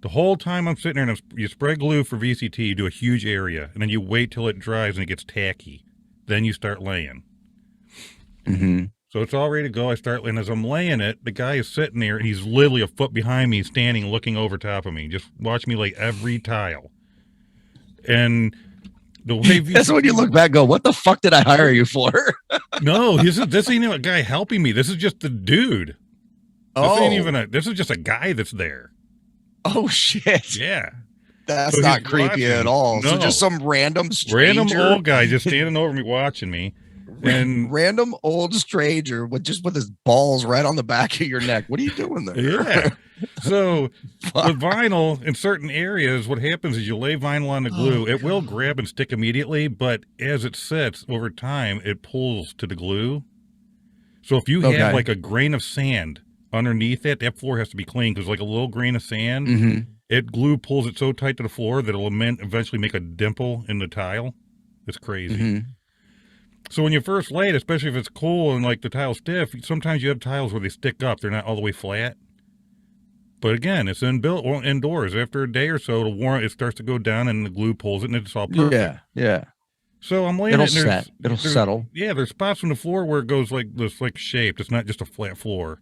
Speaker 1: The whole time I'm sitting there, and you spray glue for VCT, you do a huge area, and then you wait till it dries and it gets tacky. Then you start laying.
Speaker 2: Mm-hmm.
Speaker 1: So it's all ready to go. I start laying. As I'm laying it, the guy is sitting there, and he's literally a foot behind me, standing, looking over top of me. Just watch me lay every tile. And the way
Speaker 2: that's when you look back and go, what the fuck did I hire you for?
Speaker 1: No, this ain't even a guy helping me. This is just the dude. This is just a guy that's there.
Speaker 2: Oh shit!
Speaker 1: Yeah,
Speaker 2: that's not creepy at all. No. So just some random
Speaker 1: old guy just standing over me watching me, and
Speaker 2: random old stranger with his balls right on the back of your neck. What are you doing there?
Speaker 1: Yeah. So with vinyl in certain areas, what happens is you lay vinyl on the glue. It will grab and stick immediately, but as it sits over time, it pulls to the glue. So if you have like a grain of sand underneath it, that floor has to be clean because like a little grain of sand, glue pulls it so tight to the floor that it'll eventually make a dimple in the tile. It's crazy. So when you first lay it, especially if it's cool and like the tile's stiff, sometimes you have tiles where they stick up. They're not all the way flat. But again, it's indoors. After a day or so, it starts to go down and the glue pulls it and it's all perfect.
Speaker 2: Yeah, yeah.
Speaker 1: So I'm laying
Speaker 2: It'll
Speaker 1: it and
Speaker 2: set. It'll settle.
Speaker 1: Yeah, there's spots on the floor where it goes like this, like shaped. It's not just a flat floor.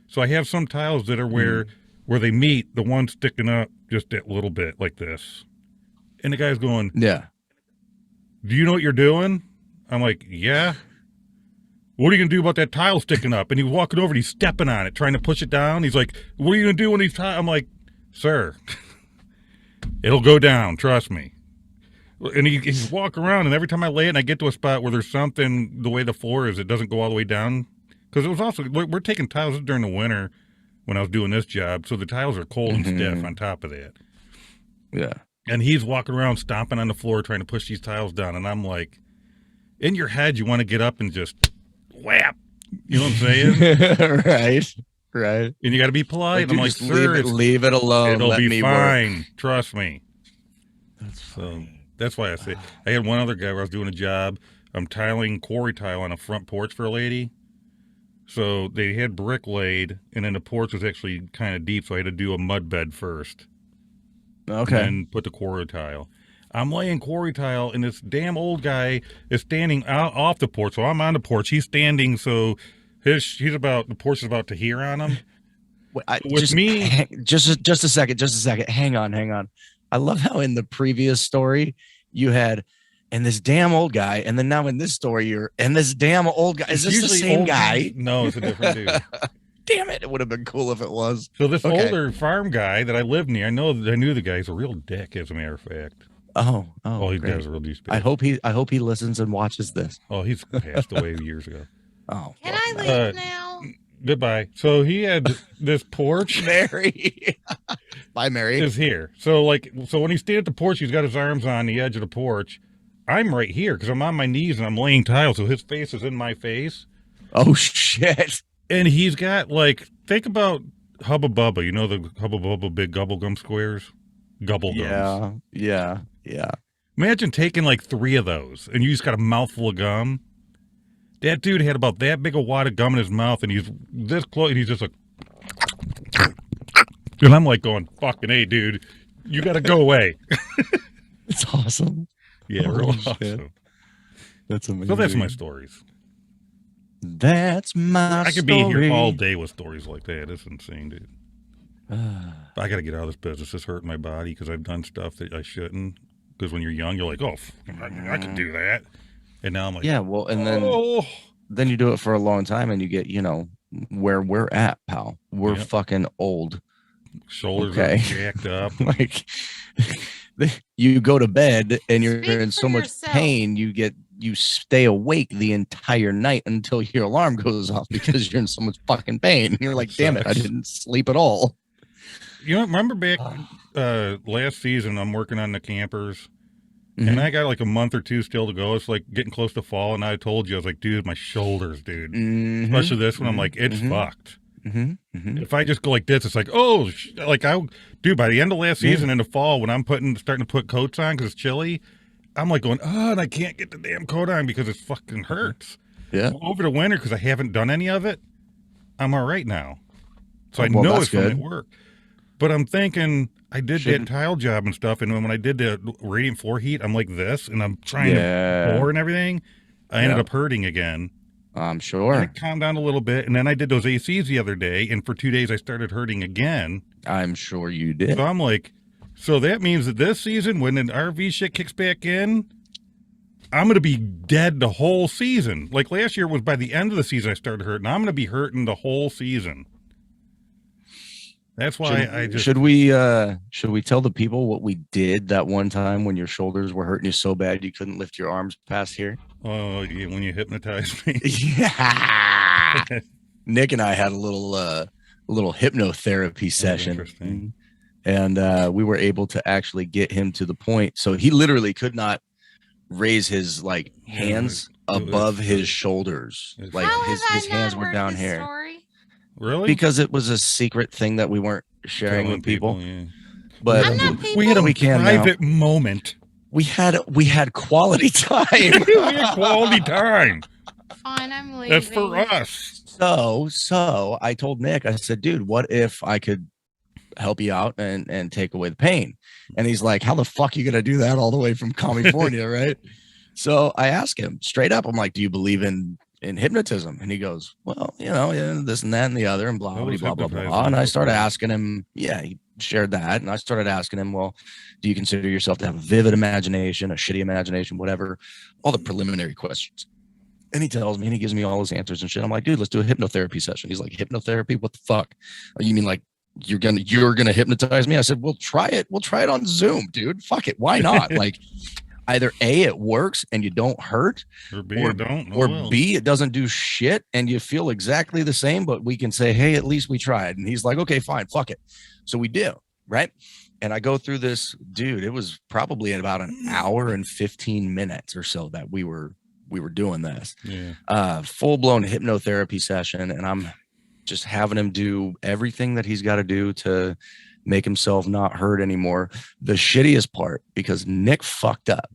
Speaker 1: So I have some tiles that are where they meet, the one sticking up just a little bit like this. And the guy's going,
Speaker 2: Yeah.
Speaker 1: "Do you know what you're doing?" I'm like, "Yeah." "What are you going to do about that tile sticking up?" And he's walking over and he's stepping on it, trying to push it down. He's like, "What are you going to do when these tiles?" I'm like, "Sir, it'll go down. Trust me." And he's walking around, and every time I lay it and I get to a spot where there's something, the way the floor is, it doesn't go all the way down. Because it was also, we're taking tiles during the winter when I was doing this job. So the tiles are cold and stiff on top of that.
Speaker 2: Yeah.
Speaker 1: And he's walking around stomping on the floor trying to push these tiles down. And I'm like, in your head, you want to get up and just whap. You know what I'm saying?
Speaker 2: Right. Right.
Speaker 1: And you got to be polite. I'm like,
Speaker 2: just
Speaker 1: "Sir,
Speaker 2: leave it alone.
Speaker 1: it'll
Speaker 2: Let
Speaker 1: be
Speaker 2: me
Speaker 1: fine.
Speaker 2: work.
Speaker 1: Trust me."
Speaker 2: That's
Speaker 1: So that's why I say I had one other guy where I was doing a job. I'm tiling quarry tile on a front porch for a lady. So they had brick laid, and then the porch was actually kind of deep, so I had to do a mud bed first.
Speaker 2: Okay.
Speaker 1: And put the quarry tile. I'm laying quarry tile, and this damn old guy is standing out off the porch. So I'm on the porch. He's standing, so the porch is about to hear on him.
Speaker 2: Just a second. Hang on. I love how in the previous story you had, and this damn old guy, and then now in this story and this damn old guy. Is this the
Speaker 1: Usually
Speaker 2: same
Speaker 1: old
Speaker 2: guy?
Speaker 1: No, it's a different dude.
Speaker 2: Damn it! It would have been cool if it was.
Speaker 1: So this
Speaker 2: Okay.
Speaker 1: older farm guy that I lived near, I knew the guy. He's a real dick, as a matter of fact.
Speaker 2: Oh,
Speaker 1: He
Speaker 2: great.
Speaker 1: does a real douchebag.
Speaker 2: I hope he listens and watches this.
Speaker 1: Oh, he's passed away years ago.
Speaker 2: Oh,
Speaker 3: Can
Speaker 2: fuck
Speaker 3: I
Speaker 2: no.
Speaker 3: leave now?
Speaker 1: Goodbye. So he had this porch
Speaker 2: Mary? Bye, Mary.
Speaker 1: is here. So when he's standing at the porch, he's got his arms on the edge of the porch. I'm right here because I'm on my knees and I'm laying tile, so his face is in my face.
Speaker 2: Oh shit!
Speaker 1: And he's got think about Hubba Bubba. You know the Hubba Bubba big gubble gum squares? Gubble gums.
Speaker 2: Yeah.
Speaker 1: Imagine taking 3 of those and you just got a mouthful of gum. That dude had about that big a wad of gum in his mouth, and he's this close, and he's just like, and I'm like going, "Fucking A, dude, you got to go away."
Speaker 2: It's awesome.
Speaker 1: Yeah,
Speaker 2: Holy
Speaker 1: real
Speaker 2: shit.
Speaker 1: awesome.
Speaker 2: That's amazing.
Speaker 1: So that's my stories.
Speaker 2: That's my
Speaker 1: I could
Speaker 2: story.
Speaker 1: be here all day with stories like that. It's insane, dude. I got to get out of this business. It's hurting my body because I've done stuff that I shouldn't. Because when you're young, you're like, "Oh, I can do that," and now I'm like,
Speaker 2: Yeah, well, and
Speaker 1: "Oh."
Speaker 2: then you do it for a long time, and you get where we're at, pal. We're
Speaker 1: Yep.
Speaker 2: fucking old.
Speaker 1: Shoulders
Speaker 2: Okay.
Speaker 1: are jacked up.
Speaker 2: Like you go to bed and you're
Speaker 3: Speak
Speaker 2: in
Speaker 3: for
Speaker 2: so much
Speaker 3: yourself.
Speaker 2: pain, you stay awake the entire night until your alarm goes off because you're in so much fucking pain. And you're like, damn it, I
Speaker 1: Sucks.
Speaker 2: didn't sleep at all.
Speaker 1: You know, remember back last season, I'm working on the campers,
Speaker 2: Mhm.
Speaker 1: and I got a month or 2 still to go. It's getting close to fall, and I told you, I was like, "Dude, my shoulders, dude."
Speaker 2: Mhm.
Speaker 1: Especially this one, I'm like, "It's
Speaker 2: Mhm.
Speaker 1: fucked."
Speaker 2: Mhm. Mhm.
Speaker 1: If I just go like this, it's like, "Oh," dude, by the end of last season in the fall, when I'm starting to put coats on because it's chilly, I'm going, "Oh," and I can't get the damn coat on because it fucking hurts.
Speaker 2: Yeah.
Speaker 1: Over the winter, because I haven't done any of it, I'm all right now. So I
Speaker 2: Well,
Speaker 1: know
Speaker 2: that's
Speaker 1: it's from
Speaker 2: good.
Speaker 1: at work. But I'm thinking, I did
Speaker 2: Shouldn't-
Speaker 1: that tile job and stuff, and when I did the radiant floor heat, I'm like this, and I'm trying to
Speaker 2: Yeah.
Speaker 1: pour and everything. I ended
Speaker 2: Yeah.
Speaker 1: up hurting again.
Speaker 2: I'm
Speaker 1: And
Speaker 2: sure.
Speaker 1: it calmed down a little bit, and then I did those ACs the other day, and for 2 days I started hurting again.
Speaker 2: I'm sure you did.
Speaker 1: So I'm like, so that means that this season, when an RV shit kicks back in, I'm going to be dead the whole season. Like last year was by the end of the season I started hurting. I'm going to be hurting the whole season. That's why
Speaker 2: Should we tell the people what we did that one time when your shoulders were hurting you so bad you couldn't lift your arms past here?
Speaker 1: Oh, yeah, when you hypnotized me.
Speaker 2: Yeah. Nick and I had a little hypnotherapy session,
Speaker 1: interesting.
Speaker 2: and we were able to actually get him to the point. So he literally could not raise his hands
Speaker 1: it was-
Speaker 2: above his shoulders.
Speaker 1: it's-
Speaker 2: Like
Speaker 3: How
Speaker 2: his
Speaker 3: have I
Speaker 2: hands
Speaker 3: not
Speaker 2: were
Speaker 3: heard
Speaker 2: down
Speaker 3: this
Speaker 2: here
Speaker 3: story?
Speaker 1: Really?
Speaker 2: because it was a secret thing that we weren't sharing
Speaker 1: Telling
Speaker 2: with people.
Speaker 1: yeah.
Speaker 2: But
Speaker 3: I'm not people.
Speaker 1: We had a
Speaker 2: We can now.
Speaker 1: private moment.
Speaker 2: We had quality time.
Speaker 1: We had quality time.
Speaker 3: Fine, I'm leaving.
Speaker 1: That's for us.
Speaker 2: So I told Nick, I said, dude, what if I could help you out and take away the pain? And he's like, how the fuck are you gonna do that all the way from California, right? So I asked him straight up, I'm like, do you believe in hypnotism? And he goes, well, yeah, this and that and the other and blah,
Speaker 1: I
Speaker 2: blah,
Speaker 1: was
Speaker 2: blah, blah, blah,
Speaker 1: hypnotized
Speaker 2: blah. And I
Speaker 1: once
Speaker 2: started
Speaker 1: before.
Speaker 2: asking him, yeah, he shared that. And I started asking him, well, do you consider yourself to have a vivid imagination, a shitty imagination, whatever, all the preliminary questions. And he tells me and he gives me all his answers and shit. I'm like, dude, let's do a hypnotherapy session. He's like, hypnotherapy? What the fuck? You mean like you're gonna hypnotize me? I said, well, try it. We'll try it on Zoom, dude. Fuck it. Why not? Like either A, it works and you don't hurt,
Speaker 1: Or B,
Speaker 2: or,
Speaker 1: it don't. Oh,
Speaker 2: or
Speaker 1: well.
Speaker 2: B, it doesn't do shit and you feel exactly the same, but we can say, hey, at least we tried. And he's like, okay, fine, fuck it. So we do, right? And I go through this, dude, it was probably at about an hour and 15 minutes or so that we were doing this full-blown hypnotherapy session. And I'm just having him do everything that he's got to do to make himself not hurt anymore. The shittiest part, because Nick fucked up,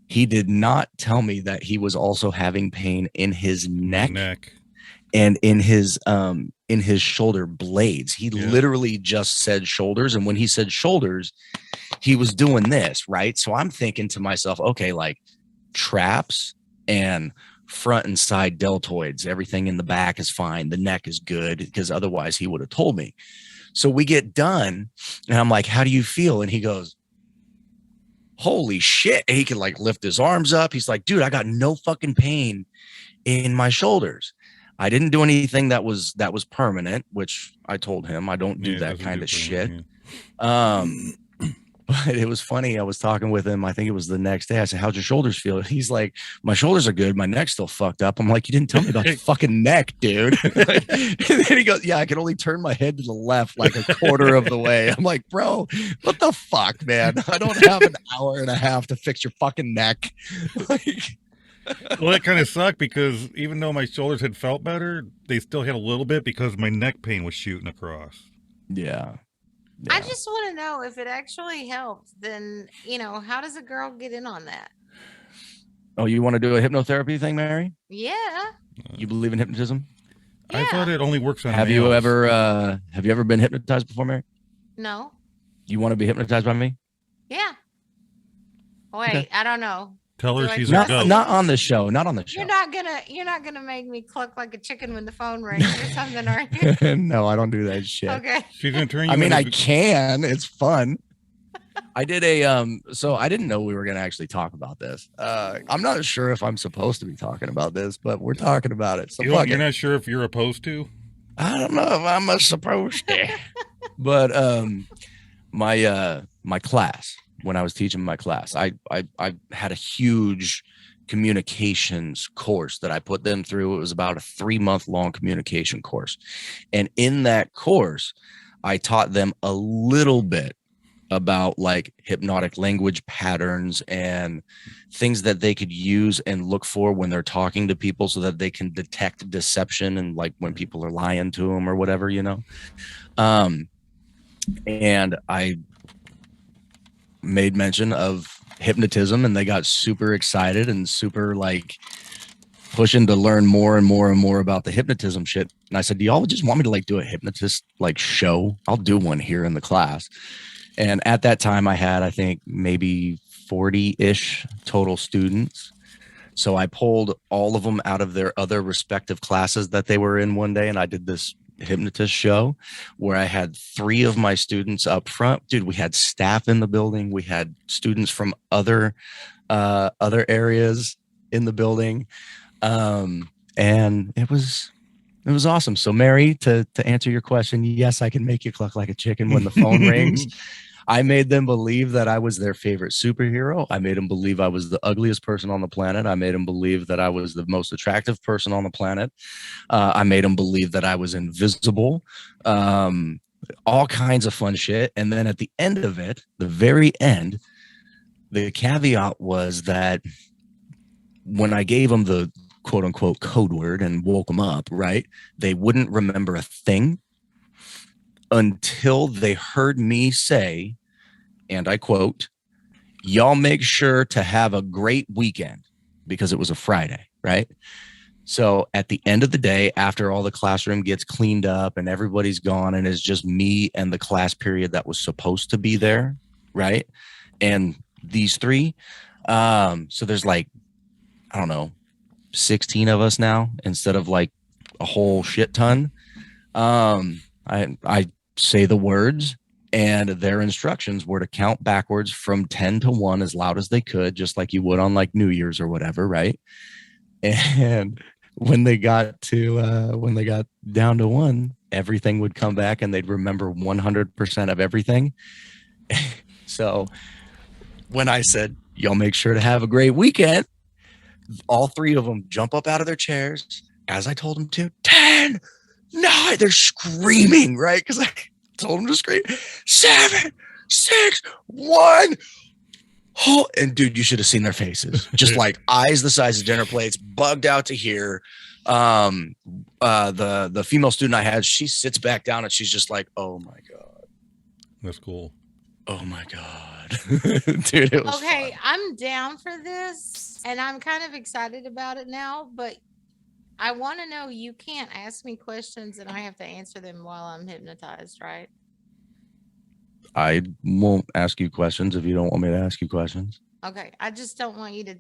Speaker 2: he did not tell me that he was also having pain in his neck and in his shoulder blades. He literally just said shoulders. And when he said shoulders, he was doing this, right? So I'm thinking to myself, okay, like traps and front and side deltoids, everything in the back is fine. The neck is good, because otherwise he would have told me. So we get done and I'm like, how do you feel? And he goes, holy shit. And he can like lift his arms up. He's like, dude, I got no fucking pain in my shoulders. I didn't do anything that was permanent, which I told him I don't do that kind of shit. But it was funny. I was talking with him. I think it was the next day. I said, how'd your shoulders feel? He's like, my shoulders are good. My neck's still fucked up. I'm like, you didn't tell me about your fucking neck, dude. And then he goes, yeah, I can only turn my head to the left like a quarter of the way. I'm like, bro, what the fuck, man? I don't have an hour and a half to fix your fucking neck. Like,
Speaker 1: well, that kind of sucked because even though my shoulders had felt better, they still had a little bit because my neck pain was shooting across.
Speaker 2: yeah.
Speaker 3: I just want to know if it actually helped. Then, how does a girl get in on that?
Speaker 2: Oh, you want to do a hypnotherapy thing, Mary?
Speaker 3: Yeah.
Speaker 2: You believe in hypnotism?
Speaker 1: I thought it only works on
Speaker 2: Have
Speaker 1: males.
Speaker 2: you ever been hypnotized before, Mary?
Speaker 3: No.
Speaker 2: You want to be hypnotized by me?
Speaker 3: Yeah. Wait,
Speaker 2: Okay.
Speaker 3: I don't know.
Speaker 1: Tell her
Speaker 3: Do I
Speaker 1: she's
Speaker 3: trust
Speaker 1: a ghost.
Speaker 2: Not on the show. Not on the show.
Speaker 3: You're not gonna make me cluck like a chicken when the phone rings or something, are you?
Speaker 2: No, I don't do that shit.
Speaker 3: Okay.
Speaker 1: She's gonna turn you.
Speaker 2: I mean,
Speaker 1: into
Speaker 2: I can. It's fun. I did so I didn't know we were gonna actually talk about this. I'm not sure if I'm supposed to be talking about this, but we're talking about it. So fuck
Speaker 1: You're
Speaker 2: it.
Speaker 1: not sure if you're opposed to.
Speaker 2: I don't know if I'm supposed to. But my class, when I was teaching my class, I had a huge communications course that I put them through. It was about a 3-month long communication course. And in that course, I taught them a little bit about like hypnotic language patterns and things that they could use and look for when they're talking to people so that they can detect deception and like when people are lying to them or whatever, and I made mention of hypnotism and they got super excited and super like pushing to learn more and more and more about the hypnotism shit. And I said, do y'all just want me to like do a hypnotist like show? I'll do one here in the class. And at that time I had, I think maybe 40-ish total students. So I pulled all of them out of their other respective classes that they were in one day. And I did this hypnotist show where I had 3 of my students up front. Dude, we had staff in the building. We had students from other areas in the building. And it was awesome. So Mary, to answer your question, yes, I can make you cluck like a chicken when the phone rings. I made them believe that I was their favorite superhero. I made them believe I was the ugliest person on the planet. I made them believe that I was the most attractive person on the planet. I made them believe that I was invisible. All kinds of fun shit. And then at the end of it, the very end, the caveat was that when I gave them the quote unquote code word and woke them up, right, they wouldn't remember a thing until they heard me say, and I quote, y'all make sure to have a great weekend because it was a Friday, right? So at the end of the day, after all the classroom gets cleaned up and everybody's gone and it's just me and the class period that was supposed to be there, right? And these three. So there's like, I don't know, 16 of us now instead of like a whole shit ton. I say the words and their instructions were to count backwards from 10 to 1 as loud as they could, just like you would on like New Year's or whatever, right? And when they got down to 1, everything would come back and they'd remember 100% of everything. So when I said, y'all make sure to have a great weekend, all 3 of them jump up out of their chairs as I told them to. 10, 9, they're screaming, right? Because I told them to scream. 7, 6, 1. Oh, and dude, you should have seen their faces. Just like eyes the size of dinner plates, bugged out to here. The female student I had, she sits back down and she's just like, oh my God.
Speaker 1: That's cool.
Speaker 2: Oh my God. Dude, it was
Speaker 3: Okay,
Speaker 2: fun.
Speaker 3: I'm down for this and I'm kind of excited about it now, but I want to know, you can't ask me questions and I have to answer them while I'm hypnotized, right?
Speaker 2: I won't ask you questions if you don't want me to ask you questions.
Speaker 3: Okay, I just don't want you to,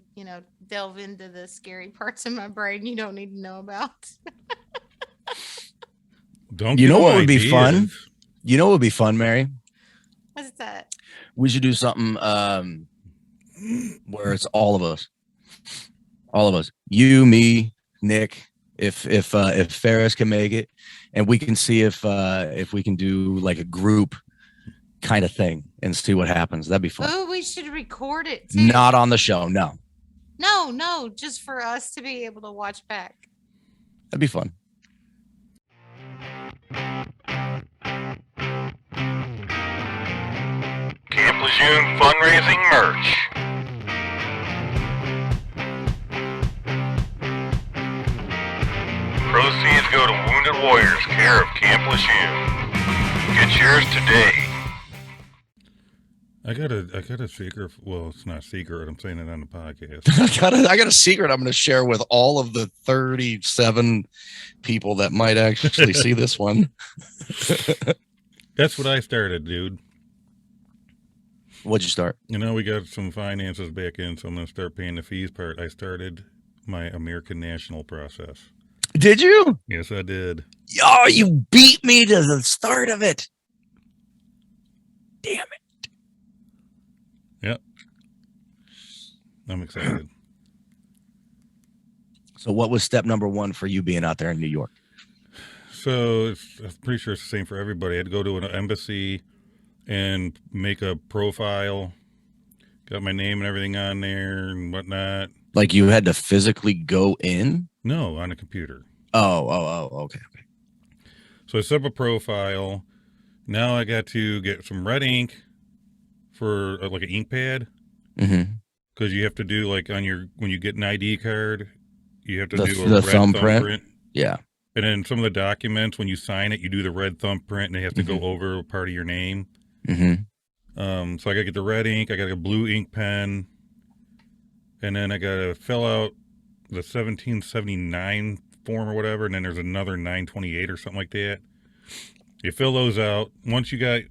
Speaker 3: delve into the scary parts of my brain you don't need to know about.
Speaker 1: Don't
Speaker 2: You
Speaker 1: give
Speaker 2: know
Speaker 1: them
Speaker 2: what would be fun?
Speaker 1: ideas.
Speaker 2: You know what would be fun, Mary?
Speaker 3: What's that?
Speaker 2: We should do something where it's all of us. All of us. You, me, Nick, if Ferris can make it, and we can see if we can do like a group kind of thing and see what happens. That'd be fun.
Speaker 3: Oh, we should record it too.
Speaker 2: Not on the show, no.
Speaker 3: No, just for us to be able to watch back.
Speaker 2: That'd be fun.
Speaker 1: Camp Lejeune fundraising merch. Proceeds go to Wounded Warriors, care of Camp Lejeune. Get yours today. I got a secret. Well, it's not secret. I'm saying it on the podcast.
Speaker 2: I got a secret I'm going to share with all of the 37 people that might actually see this one.
Speaker 1: That's what I started, dude.
Speaker 2: What'd you start?
Speaker 1: We got some finances back in, so I'm going to start paying the fees part. I started my American National process.
Speaker 2: Did you?
Speaker 1: Yes, I did.
Speaker 2: Oh, you beat me to the start of it. Damn it.
Speaker 1: Yep. I'm excited.
Speaker 2: So what was step number 1 for you being out there in New York?
Speaker 1: So I'm pretty sure it's the same for everybody. I had to go to an embassy and make a profile. Got my name and everything on there and whatnot.
Speaker 2: Like you had to physically go in?
Speaker 1: No, on a computer.
Speaker 2: Oh, okay.
Speaker 1: So I set up a profile. Now I got to get some red ink for like an ink pad.
Speaker 2: Mm-hmm.
Speaker 1: Because you have to do like when you get an ID card, you have to do a
Speaker 2: the
Speaker 1: red
Speaker 2: thumbprint. Yeah.
Speaker 1: And then some of the documents, when you sign it, you do the red thumbprint and they have to go over a part of your name.
Speaker 2: Mm-hmm.
Speaker 1: So I got to get the red ink. I got a blue ink pen. And then I got to fill out the 1779 form or whatever. And then there's another 928 or something like that. You fill those out. Once you got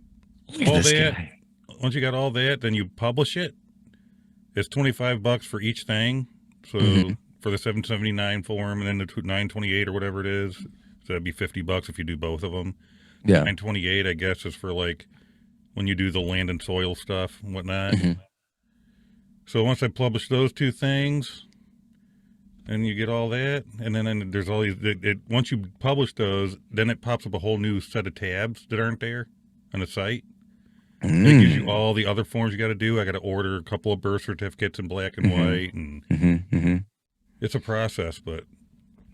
Speaker 1: all that, then you publish it. It's $25 for each thing. So for the 779 form and then the 928 or whatever it is. So that'd be $50 if you do both of them.
Speaker 2: Yeah.
Speaker 1: 928, I guess, is for like when you do the land and soil stuff and whatnot. So once I publish those 2 things, and you get all that, and then there's all these. Once you publish those, then it pops up a whole new set of tabs that aren't there on the site. And it gives you all the other forms you got to do. I got to order a couple of birth certificates in black and white, and it's a process. But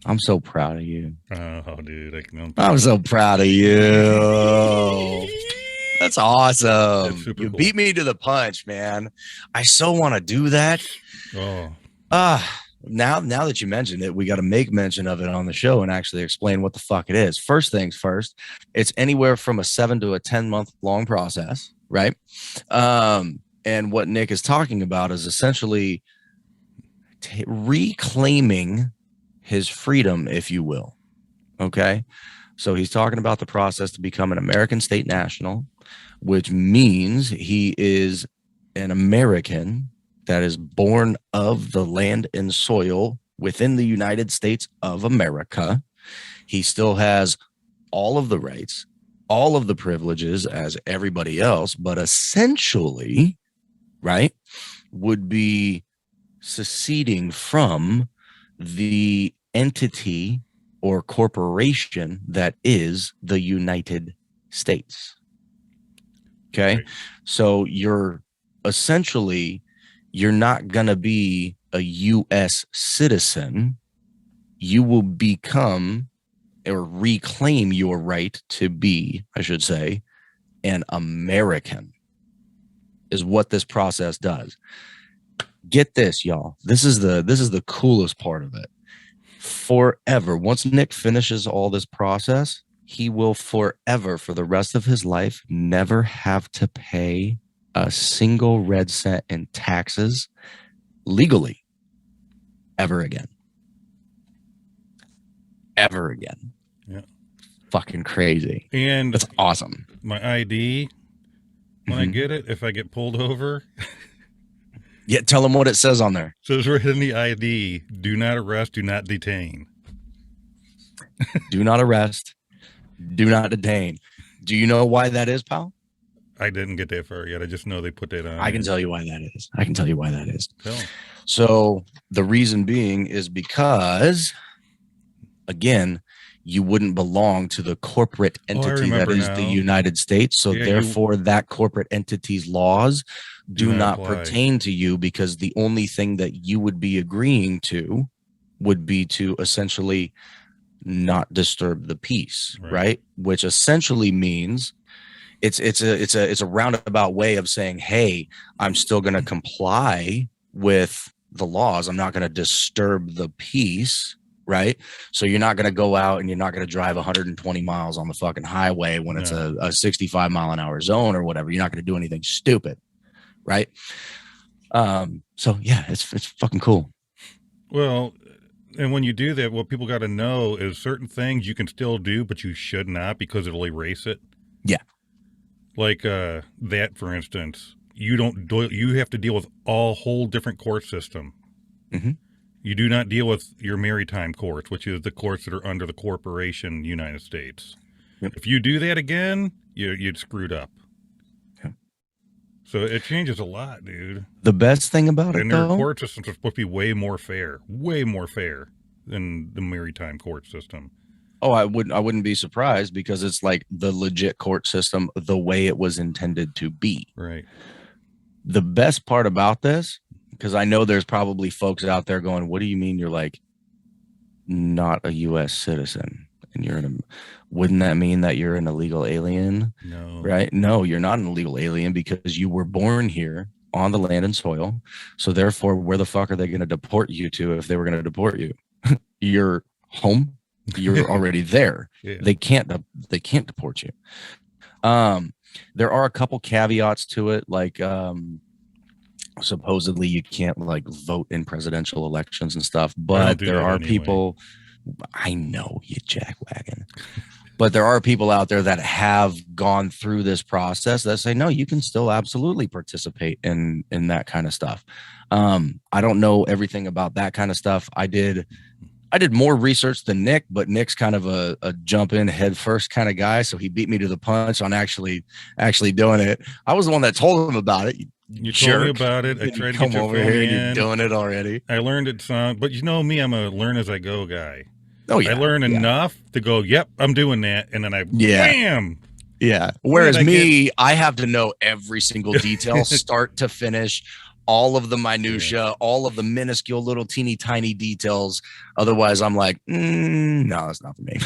Speaker 2: I'm so proud of you.
Speaker 1: Oh, dude,
Speaker 2: I'm so proud of you. That's awesome.
Speaker 1: That's super
Speaker 2: You
Speaker 1: cool.
Speaker 2: beat me to the punch, man. I so want to do that.
Speaker 1: Oh,
Speaker 2: Now that you mentioned it, we got to make mention of it on the show and actually explain what the fuck it is. First things first, it's anywhere from a 7 to a 10 month long process, right? And what Nick is talking about is essentially reclaiming his freedom, if you will. Okay. So he's talking about the process to become an American state national, which means he is an American that is born of the land and soil within the United States of America. He still has all of the rights, all of the privileges as everybody else, but essentially, right, would be seceding from the entity or corporation that is the United States. Okay.
Speaker 1: Right.
Speaker 2: So you're not going to be a U.S. citizen. You will become or reclaim your right to be, I should say, an American, is what this process does. Get this, y'all. This is the coolest part of it. Forever, once Nick finishes all this process, he will forever, for the rest of his life, never have to pay a single red cent in taxes legally ever again. Ever again.
Speaker 1: Yeah.
Speaker 2: Fucking crazy.
Speaker 1: And
Speaker 2: That's awesome.
Speaker 1: my ID, when I get it, if I get pulled over,
Speaker 2: Yeah, tell them what it says on there.
Speaker 1: says right in the ID, do not arrest, do not detain.
Speaker 2: Do not arrest. Do not detain. Do you know why that is, pal?
Speaker 1: I didn't get that far yet. I just know they put that on.
Speaker 2: I can tell you why that is.
Speaker 1: Tell 'em.
Speaker 2: So the reason being is because, again, you wouldn't belong to the corporate entity that
Speaker 1: remember
Speaker 2: is
Speaker 1: now.
Speaker 2: the United States. So
Speaker 1: Yeah,
Speaker 2: therefore, that corporate entity's laws do
Speaker 1: Do not
Speaker 2: not
Speaker 1: apply.
Speaker 2: pertain to you, because the only thing that you would be agreeing to would be to essentially not disturb the peace,
Speaker 1: Right.
Speaker 2: right? Which essentially means it's a roundabout way of saying, hey, I'm still going to comply with the laws. I'm not going to disturb the peace, right? So you're not going to go out and you're not going to drive 120 miles on the fucking highway when it's a 65 mile an hour zone or whatever. You're not going to do anything stupid, right? So yeah, it's fucking cool.
Speaker 1: Well, and when you do that, what people got to know is certain things you can still do, but you should not, because it'll erase it.
Speaker 2: Yeah.
Speaker 1: Like that, for instance, you have to deal with a whole different court system.
Speaker 2: Mhm.
Speaker 1: You do not deal with your maritime courts, which is the courts that are under the corporation United States.
Speaker 2: Yep.
Speaker 1: If you do that again, you'd screwed up.
Speaker 2: Yeah.
Speaker 1: So it changes a lot, dude.
Speaker 2: The best thing about it,
Speaker 1: And their
Speaker 2: though,
Speaker 1: court systems are supposed to be way more fair than the maritime court system.
Speaker 2: oh, I wouldn't be surprised, because it's like the legit court system, the way it was intended to be.
Speaker 1: Right.
Speaker 2: The best part about this, because I know there's probably folks out there going, what do you mean you're like not a U.S. citizen and wouldn't that mean that you're an illegal alien?
Speaker 1: No.
Speaker 2: Right? No, you're not an illegal alien, because you were born here on the land and soil. So therefore, where the fuck are they going to deport you to if they were going to deport you? You're home. You're already there.
Speaker 1: Yeah.
Speaker 2: They can't deport you. There are a couple caveats to it, like supposedly you can't like vote in presidential elections and stuff, but
Speaker 1: do
Speaker 2: there
Speaker 1: that
Speaker 2: are
Speaker 1: anyway.
Speaker 2: people, I know, you jackwagon, but there are people out there that have gone through this process that say, no, you can still absolutely participate in that kind of stuff. I don't know everything about that kind of stuff. I did more research than Nick, but Nick's kind of a jump in head first kind of guy. So he beat me to the punch on actually doing it. I was the one that told him about it.
Speaker 1: You told me about it. I tried to get your
Speaker 2: over
Speaker 1: phone
Speaker 2: here and you're
Speaker 1: in.
Speaker 2: doing it already.
Speaker 1: I learned it some, but you know me, I'm a learn as I go guy.
Speaker 2: Oh yeah.
Speaker 1: I learn enough to go, yep, I'm doing that. And then bam.
Speaker 2: Yeah. Whereas
Speaker 1: I
Speaker 2: me, I have to know every single detail, start to finish, all of the minutia, all of the minuscule little teeny tiny details. Otherwise, I'm like, no, that's not for me.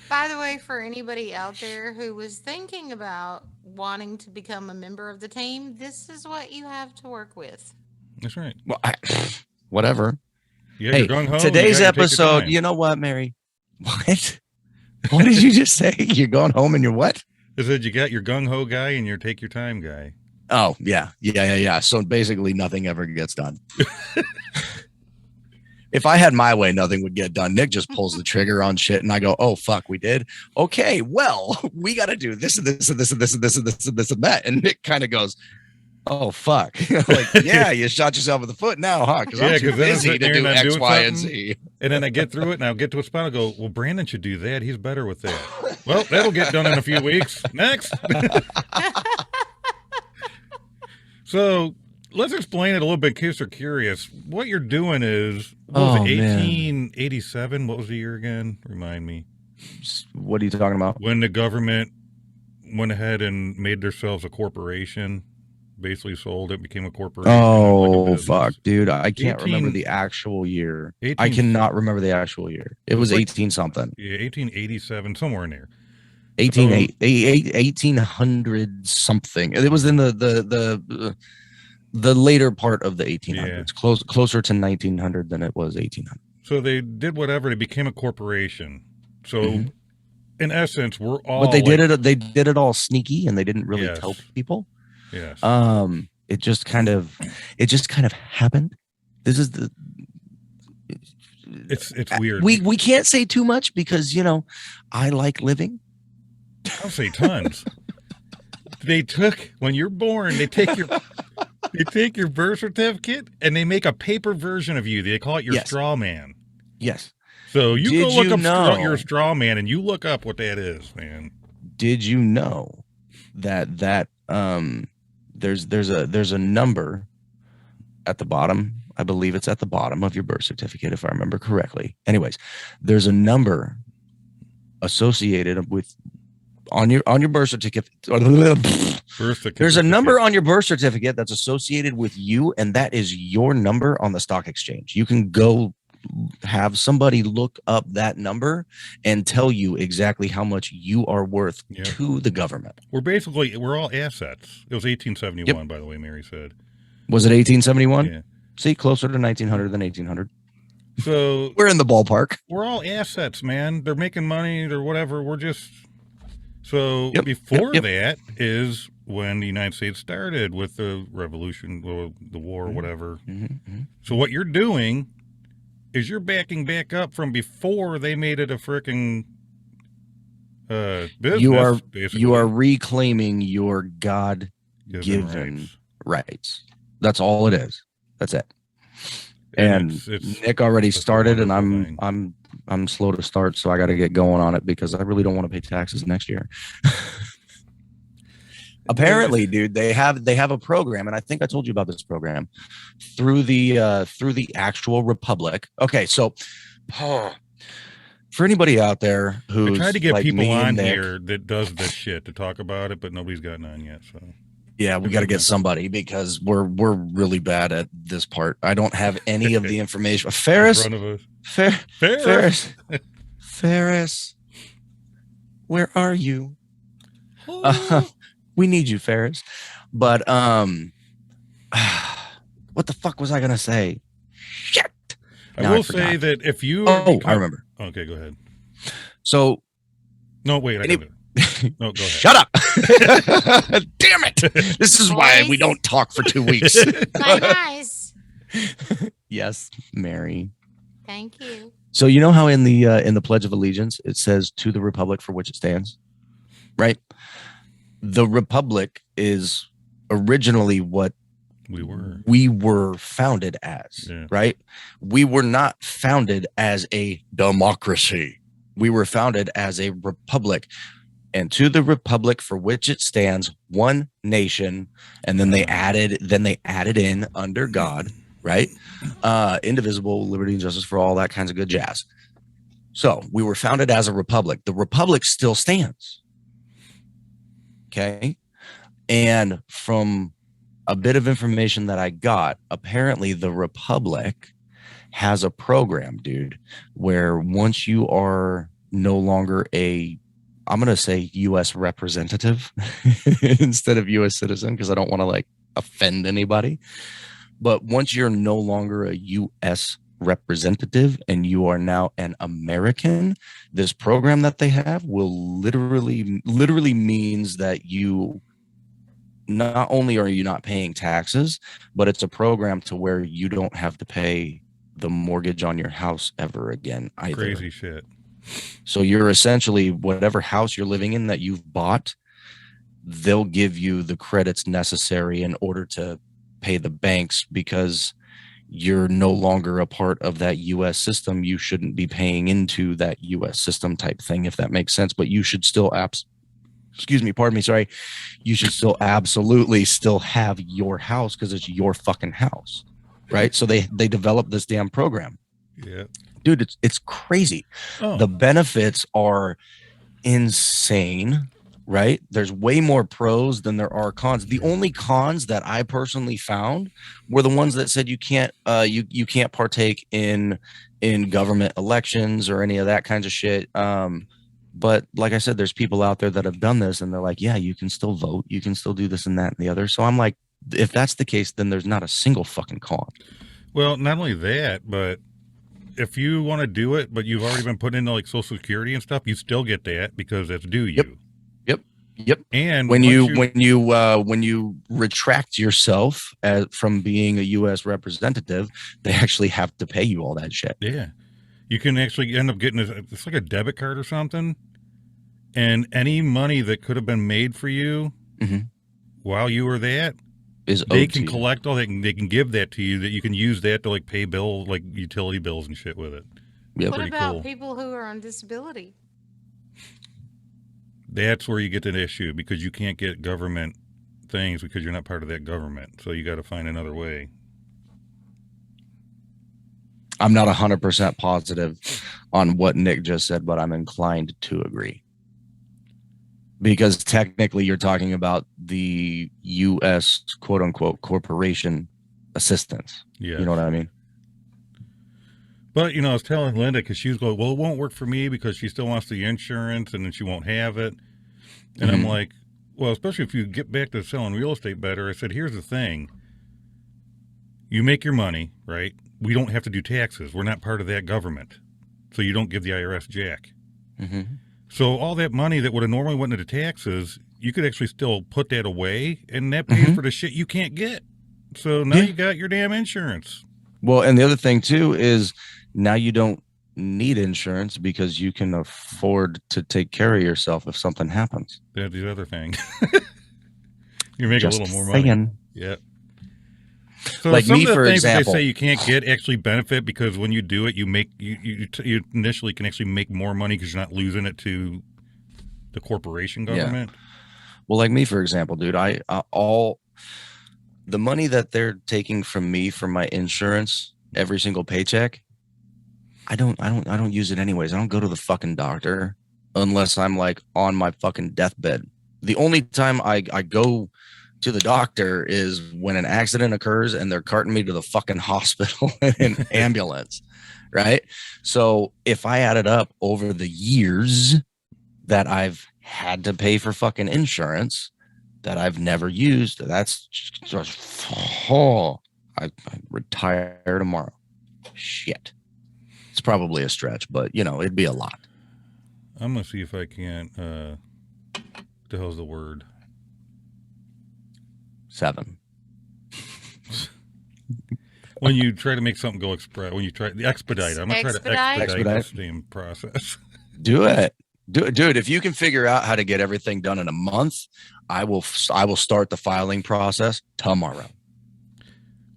Speaker 3: By the way, for anybody out there who was thinking about wanting to become a member of the team, this is what you have to work with.
Speaker 1: That's right.
Speaker 2: Well, whatever.
Speaker 1: Yeah,
Speaker 2: Hey,
Speaker 1: you're gung-ho,
Speaker 2: today's
Speaker 1: you gotta take your
Speaker 2: episode,
Speaker 1: time.
Speaker 2: you know what, Mary? What? What did you just say? You're going home and you're what?
Speaker 1: I said you got your gung-ho guy and your take your time guy.
Speaker 2: Oh, yeah. So basically nothing ever gets done. If I had my way, nothing would get done. Nick just pulls the trigger on shit and I go, oh, fuck, we did. Okay, well, we got to do this and this and this and this and this and this and this and that. And Nick kind of goes, oh, fuck. Like, yeah, you shot yourself in the foot now, huh? Because I'm too busy to do X, Y, and Z.
Speaker 1: And then I get through it and I'll get to a spot and go, well, Brandon should do that. He's better with that. Well, that'll get done in a few weeks. Next. So let's explain it a little bit in case they're curious. What you're doing is, what was it, 1887? What was the year again? Remind me.
Speaker 2: What are you talking about?
Speaker 1: When the government went ahead and made themselves a corporation, basically sold it, became a corporation.
Speaker 2: Oh,
Speaker 1: like
Speaker 2: fuck, dude. I can't
Speaker 1: 18
Speaker 2: remember the actual year.
Speaker 1: 18
Speaker 2: I cannot remember the actual year. It was 18 something.
Speaker 1: Yeah, 1887, somewhere in there.
Speaker 2: 1800 something. It was in the later part of the 1800s, closer to 1900 than it was 1800.
Speaker 1: So they did whatever. They became a corporation. So in essence, we're all.
Speaker 2: But they did it all sneaky, and they didn't really tell people.
Speaker 1: Yes.
Speaker 2: It just kind of happened. This is the.
Speaker 1: It's weird.
Speaker 2: We can't say too much because I like living.
Speaker 1: I'll say tons. They took, when you're born, they take your birth certificate and they make a paper version of you. They call it your straw man.
Speaker 2: Yes.
Speaker 1: So you go look up your straw man and you look up what that is, man.
Speaker 2: Did you know that there's a number at the bottom? I believe it's at the bottom of your birth certificate, if I remember correctly. Anyways, there's a number associated with on your birth certificate. There's a number on your birth certificate that's associated with you, and that is your number on the stock exchange. You can go have somebody look up that number and tell you exactly how much you are worth to the government.
Speaker 1: We're all assets. It was 1871, by the way, Mary said.
Speaker 2: Was it 1871?
Speaker 1: Yeah.
Speaker 2: See, closer to 1900 than 1800.
Speaker 1: So
Speaker 2: we're in the ballpark.
Speaker 1: We're all assets, man. They're making money. They're whatever. We're just. So before that is when the United States started with the revolution, or the war, or whatever. So what you're doing is you're backing back up from before they made it a freaking business.
Speaker 2: You are reclaiming your God-given rights. That's all it is. That's it. And it's Nick already started, and I'm slow to start, so I got to get going on it because I really don't want to pay taxes next year. Apparently, dude, they have a program, and I think I told you about this program through the actual Republic. Okay, so for anybody out there who's
Speaker 1: tried to get
Speaker 2: like
Speaker 1: people on here that does this shit to talk about it, but nobody's gotten on yet. So
Speaker 2: yeah, we got to get somebody because we're really bad at this part. I don't have any of the information. Ferris, where are you? We need you, Ferris. But what the fuck was I gonna say? Shit.
Speaker 1: I will say that if you
Speaker 2: I remember.
Speaker 1: Okay, go ahead.
Speaker 2: So
Speaker 1: no, wait. No, go ahead.
Speaker 2: Shut up. Damn it. This is why we don't talk for 2 weeks.
Speaker 3: My eyes.
Speaker 2: Yes, Mary.
Speaker 3: Thank you.
Speaker 2: So you know how in the Pledge of Allegiance it says "to the Republic for which it stands," right? The Republic is originally what we were founded as, right? We were not founded as a democracy. We were founded as a republic. And to the republic for which it stands, one nation, and then they added in under God, right? Indivisible, liberty and justice for all, that kinds of good jazz. So we were founded as a republic. The republic still stands. Okay. And from a bit of information that I got, apparently the republic has a program, dude, where once you are no longer I'm going to say U.S. representative instead of U.S. citizen, because I don't want to like offend anybody. But once you're no longer a U.S. representative and you are now an American, this program that they have will literally means that you not only are you not paying taxes, but it's a program to where you don't have to pay the mortgage on your house ever again either.
Speaker 1: Crazy shit.
Speaker 2: So you're essentially, whatever house you're living in that you've bought, they'll give you the credits necessary in order to pay the banks, because you're no longer a part of that US system. You shouldn't be paying into that US system type thing, if that makes sense. But you should still you should still absolutely still have your house, because it's your fucking house, right? So they developed this damn program.
Speaker 1: Yeah.
Speaker 2: Dude, it's crazy.
Speaker 1: Oh.
Speaker 2: The benefits are insane, right? There's way more pros than there are cons. The only cons that I personally found were the ones that said you can't you can't partake in government elections or any of that kinds of shit. But like I said, there's people out there that have done this, and they're like, yeah, you can still vote, you can still do this and that and the other. So I'm like, if that's the case, then there's not a single fucking con.
Speaker 1: Well, not only that, but if you want to do it, but you've already been put into like Social Security and stuff, you still get that because it's due you.
Speaker 2: Yep.
Speaker 1: And
Speaker 2: when you retract yourself from being a U.S. representative, they actually have to pay you all that shit.
Speaker 1: Yeah, you can actually end up getting it's like a debit card or something, and any money that could have been made for you while you were that they can collect all that. They can give that to you, that you can use that to like pay bills, like utility bills and shit with it.
Speaker 2: Yep.
Speaker 3: What about people who are on disability?
Speaker 1: That's where you get an issue, because you can't get government things because you're not part of that government. So you got to find another way.
Speaker 2: I'm not 100% positive on what Nick just said, but I'm inclined to agree. Because technically you're talking about the U.S. quote unquote corporation assistance.
Speaker 1: Yeah.
Speaker 2: You know what I mean?
Speaker 1: But, I was telling Linda, because she was going, well, it won't work for me because she still wants the insurance and then she won't have it. And I'm like, well, especially if you get back to selling real estate better. I said, here's the thing. You make your money, right? We don't have to do taxes. We're not part of that government. So you don't give the IRS jack. So all that money that would have normally went into taxes, you could actually still put that away, and that pays for the shit you can't get. So now you got your damn insurance.
Speaker 2: Well, and the other thing too is now you don't need insurance because you can afford to take care of yourself if something happens.
Speaker 1: That's the other thing. You make
Speaker 2: Just
Speaker 1: a little more money.
Speaker 2: saying.
Speaker 1: Yeah. So
Speaker 2: like
Speaker 1: some
Speaker 2: me,
Speaker 1: of the
Speaker 2: for
Speaker 1: things
Speaker 2: example,
Speaker 1: that they say you can't get actually benefit, because when you do it, you initially can actually make more money because you're not losing it to the corporation government.
Speaker 2: Yeah. Well, like me, for example, dude, I all the money that they're taking from me for my insurance every single paycheck, I don't use it anyways. I don't go to the fucking doctor unless I'm like on my fucking deathbed. The only time I go to the doctor is when an accident occurs and they're carting me to the fucking hospital in an ambulance, right? So if I added up over the years that I've had to pay for fucking insurance that I've never used, that's just, I retire tomorrow. Shit. It's probably a stretch, but it'd be a lot.
Speaker 1: I'm gonna see if I can't. The hell's the word?
Speaker 2: 7.
Speaker 1: When you try to make something go express, when you try the expedite, I'm gonna try to expedite this same process.
Speaker 2: Do it, dude. If you can figure out how to get everything done in a month, I will start the filing process tomorrow.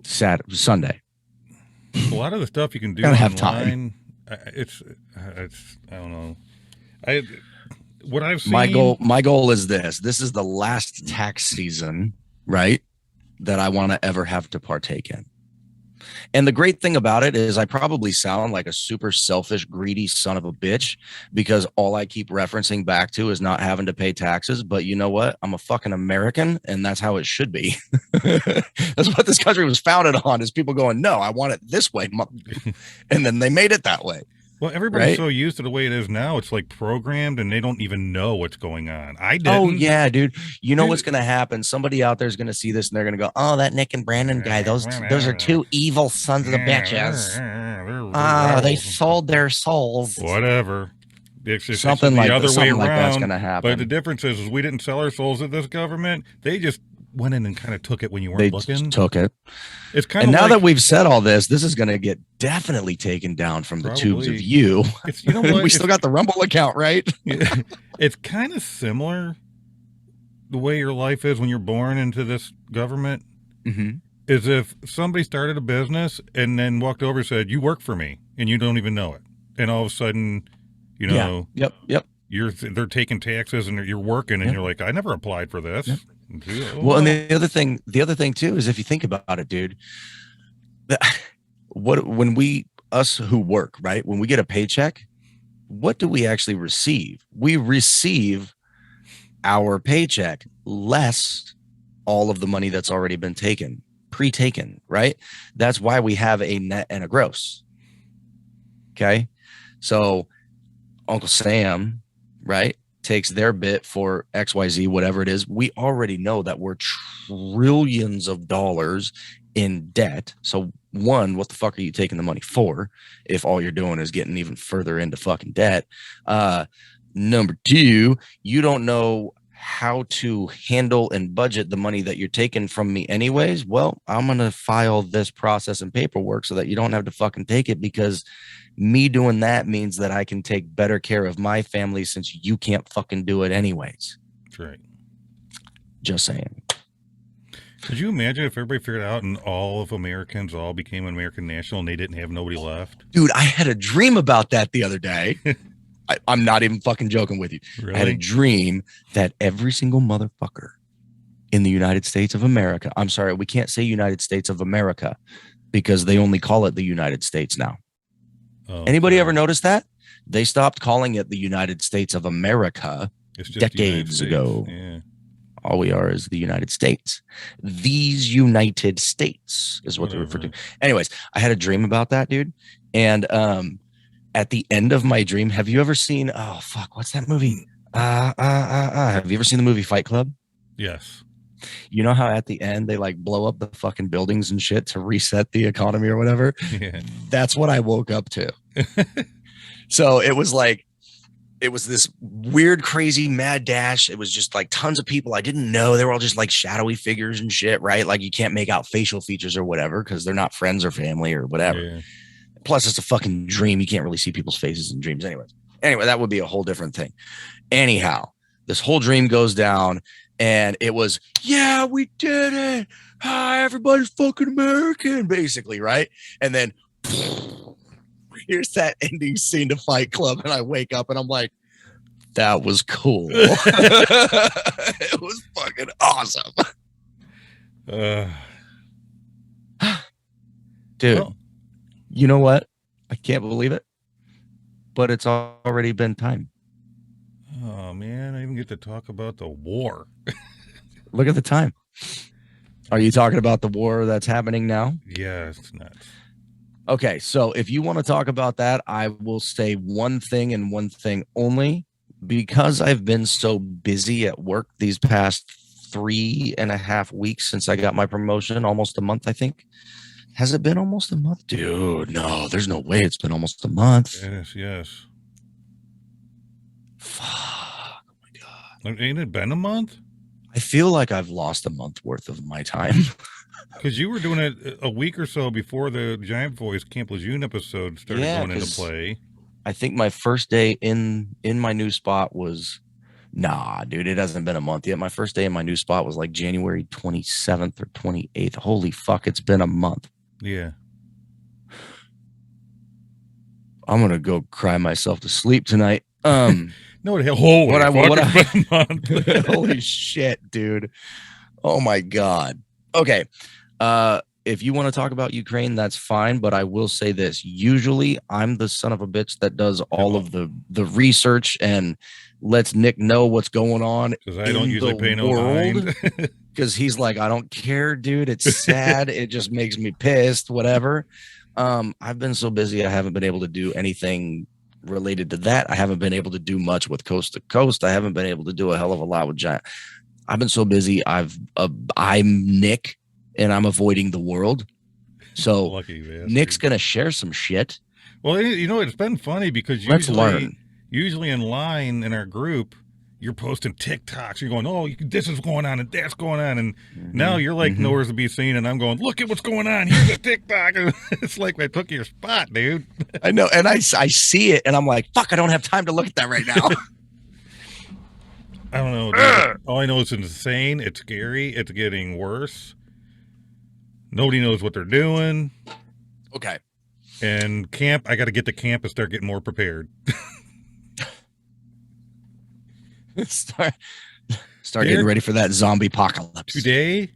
Speaker 2: Sunday.
Speaker 1: A lot of the stuff you can do
Speaker 2: Gotta
Speaker 1: online,
Speaker 2: have time.
Speaker 1: It's I don't know. What I've seen.
Speaker 2: My goal is this. This is the last tax season, right, that I want to ever have to partake in. And the great thing about it is I probably sound like a super selfish, greedy son of a bitch because all I keep referencing back to is not having to pay taxes. But you know what? I'm a fucking American, and that's how it should be. That's what this country was founded on, is people going, no, I want it this way. And then they made it that way.
Speaker 1: Well, everybody's so used to the way it is now. It's like programmed, and they don't even know what's going on. I didn't.
Speaker 2: Oh, yeah, dude. You know what's going to happen? Somebody out there is going to see this, and they're going to go, oh, that Nick and Brandon guy, those are two evil sons of the bitches. They sold their souls.
Speaker 1: Whatever. It's
Speaker 2: something
Speaker 1: the
Speaker 2: like
Speaker 1: other way around.
Speaker 2: Like that's going to happen.
Speaker 1: But the difference is we didn't sell our souls to this government. They just went in and kind of took it when you
Speaker 2: They
Speaker 1: weren't looking.
Speaker 2: took it.
Speaker 1: It's kind
Speaker 2: And
Speaker 1: of
Speaker 2: now
Speaker 1: like,
Speaker 2: that we've said all this, this is going to get definitely taken down from the tubes of
Speaker 1: Probably.
Speaker 2: you.
Speaker 1: it's, you know what?
Speaker 2: We still got the Rumble account, right?
Speaker 1: It's kind of similar the way your life is when you're born into this government.
Speaker 2: Mm-hmm.
Speaker 1: Is if somebody started a business and then walked over and said, "You work for me," and you don't even know it, and all of a sudden, you know,
Speaker 2: Yep.
Speaker 1: they're taking taxes and you're working, and
Speaker 2: Yep.
Speaker 1: you're like, "I never applied for this."
Speaker 2: Yep.
Speaker 1: Oh,
Speaker 2: Well, and the other thing too is if you think about it, dude, when us who work, right? When we get a paycheck, what do we actually receive? We receive our paycheck less all of the money that's already been pre-taken, right? That's why we have a net and a gross. Okay. So Uncle Sam, right, takes their bit for XYZ, whatever it is. We already know that we're trillions of dollars in debt. So one, what the fuck are you taking the money for if all you're doing is getting even further into fucking debt? Number two, you don't know how to handle and budget the money that you're taking from me anyways. Well, I'm going to file this process and paperwork so that you don't have to fucking take it, because me doing that means that I can take better care of my family since you can't fucking do it anyways.
Speaker 1: that's right.
Speaker 2: Just saying.
Speaker 1: Could you imagine if everybody figured out and all of Americans all became American national and they didn't have nobody left?
Speaker 2: Dude, I had a dream about that the other day. I'm not even fucking joking with you.
Speaker 1: Really?
Speaker 2: I had a dream that every single motherfucker in the United States of America, I'm sorry, we can't say United States of America because they only call it the United States now.
Speaker 1: Oh,
Speaker 2: Anybody
Speaker 1: sorry.
Speaker 2: ever notice that? They stopped calling it the United States of America
Speaker 1: It's just the United
Speaker 2: decades
Speaker 1: States.
Speaker 2: ago.
Speaker 1: Yeah.
Speaker 2: All we are is the United States. These United States is what they refer to.
Speaker 1: Whatever.
Speaker 2: Anyways, I had a dream about that, dude. And at the end of my dream, have you ever seen, oh fuck, what's that movie? Have you ever seen the movie Fight Club?
Speaker 1: Yes.
Speaker 2: You know how at the end they like blow up the fucking buildings and shit to reset the economy or whatever?
Speaker 1: Yeah.
Speaker 2: That's what I woke up to. So it was like, it was this weird, crazy, mad dash. It was just like tons of people I didn't know. They were all just like shadowy figures and shit, right? Like you can't make out facial features or whatever because they're not friends or family or whatever.
Speaker 1: Yeah.
Speaker 2: Plus, it's a fucking dream. You can't really see people's faces in dreams anyways. Anyway, that would be a whole different thing. Anyhow, this whole dream goes down and it was, yeah, we did it. Hi, everybody's fucking American, basically, right? And then here's that ending scene to Fight Club. And I wake up and I'm like, that was cool. It was fucking awesome. Dude,
Speaker 1: Well,
Speaker 2: you know what? I can't believe it, but it's already been time.
Speaker 1: oh man, I even get to talk about the war.
Speaker 2: Look at the time. Are you talking about the war that's happening now?
Speaker 1: Yeah, it's nuts.
Speaker 2: Okay, so if you want to talk about that, I will say one thing and one thing only. Because I've been so busy at work these past 3.5 weeks since I got my promotion, almost a month, I think. Has it been almost a month? Dude, no, there's no way it's been almost a month.
Speaker 1: Yes, yes.
Speaker 2: Fuck. Oh my God.
Speaker 1: Ain't it been a month?
Speaker 2: I feel like I've lost a month worth of my time.
Speaker 1: Because you were doing it a week or so before the Giant Voice Camp Lejeune episode started
Speaker 2: Yeah,
Speaker 1: going into
Speaker 2: 'cause
Speaker 1: play.
Speaker 2: I think my first day in my new spot was, nah, dude, it hasn't been a month yet. My first day in my new spot was like January 27th or 28th. Holy fuck, it's been a month.
Speaker 1: Yeah.
Speaker 2: I'm gonna go cry myself to sleep tonight.
Speaker 1: No, the hell. Holy
Speaker 2: What I-
Speaker 1: fuck,
Speaker 2: what
Speaker 1: it's been a month.
Speaker 2: Holy shit, dude. Oh my God. Okay. If you want to talk about Ukraine, that's fine. But I will say this. Usually I'm the son of a bitch that does all of the research and lets Nick know what's going on.
Speaker 1: Because I don't
Speaker 2: in
Speaker 1: usually
Speaker 2: the
Speaker 1: pay no
Speaker 2: world.
Speaker 1: mind.
Speaker 2: Because he's like, I don't care, dude. It's sad. It just makes me pissed, whatever. I've been so busy. I haven't been able to do anything related to that. I haven't been able to do much with Coast to Coast. I haven't been able to do a hell of a lot with Giant. I've been so busy. I'm Nick and I'm avoiding the world. So
Speaker 1: Lucky bastard.
Speaker 2: Nick's going to share some shit.
Speaker 1: Well, you know, it's been funny because
Speaker 2: Let's learn.
Speaker 1: usually in line in our group, you're posting TikToks. You're going, oh, this is going on and that's going on. And now you're like nowhere to be seen. And I'm going, look at what's going on. Here's a TikTok. It's like I took your spot, dude.
Speaker 2: I know. And I see it and I'm like, fuck, I don't have time to look at that right now.
Speaker 1: I don't know. Dude. All I know is it's insane. It's scary. It's getting worse. Nobody knows what they're doing.
Speaker 2: Okay.
Speaker 1: And camp, I got to get to camp and start getting more prepared.
Speaker 2: Start getting ready for that zombie apocalypse.
Speaker 1: Today,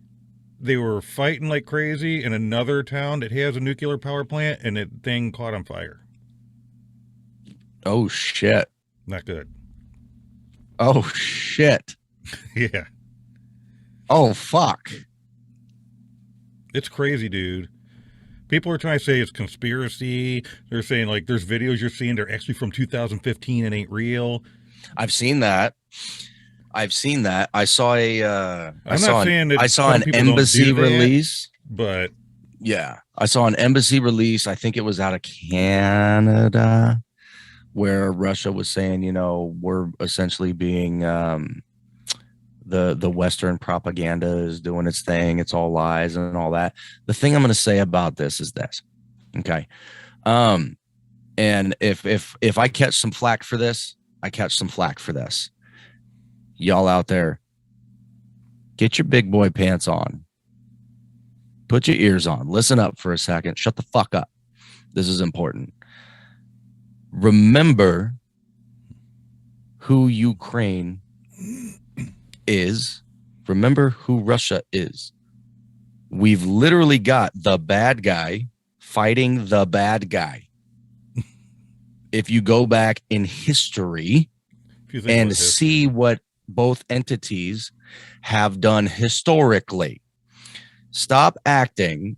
Speaker 1: they were fighting like crazy in another town that has a nuclear power plant, and that thing caught on fire.
Speaker 2: Oh, shit.
Speaker 1: Not good.
Speaker 2: Oh, shit.
Speaker 1: Yeah.
Speaker 2: Oh, fuck.
Speaker 1: It's crazy, dude. People are trying to say it's conspiracy. They're saying, like, there's videos you're seeing, they're actually from 2015 and ain't real.
Speaker 2: I've seen that. I saw an
Speaker 1: people don't
Speaker 2: embassy
Speaker 1: do that,
Speaker 2: release.
Speaker 1: but
Speaker 2: Yeah. I saw an embassy release. I think it was out of Canada, where Russia was saying, we're essentially being the Western propaganda is doing its thing. It's all lies and all that. The thing I'm going to say about this is this. Okay. And if I catch some flack for this, I catch some flack for this. Y'all out there, get your big boy pants on. Put your ears on. Listen up for a second. Shut the fuck up. This is important. Remember who Ukraine is. Remember who Russia is. We've literally got the bad guy fighting the bad guy. If you go back in history and see what both entities have done historically, stop acting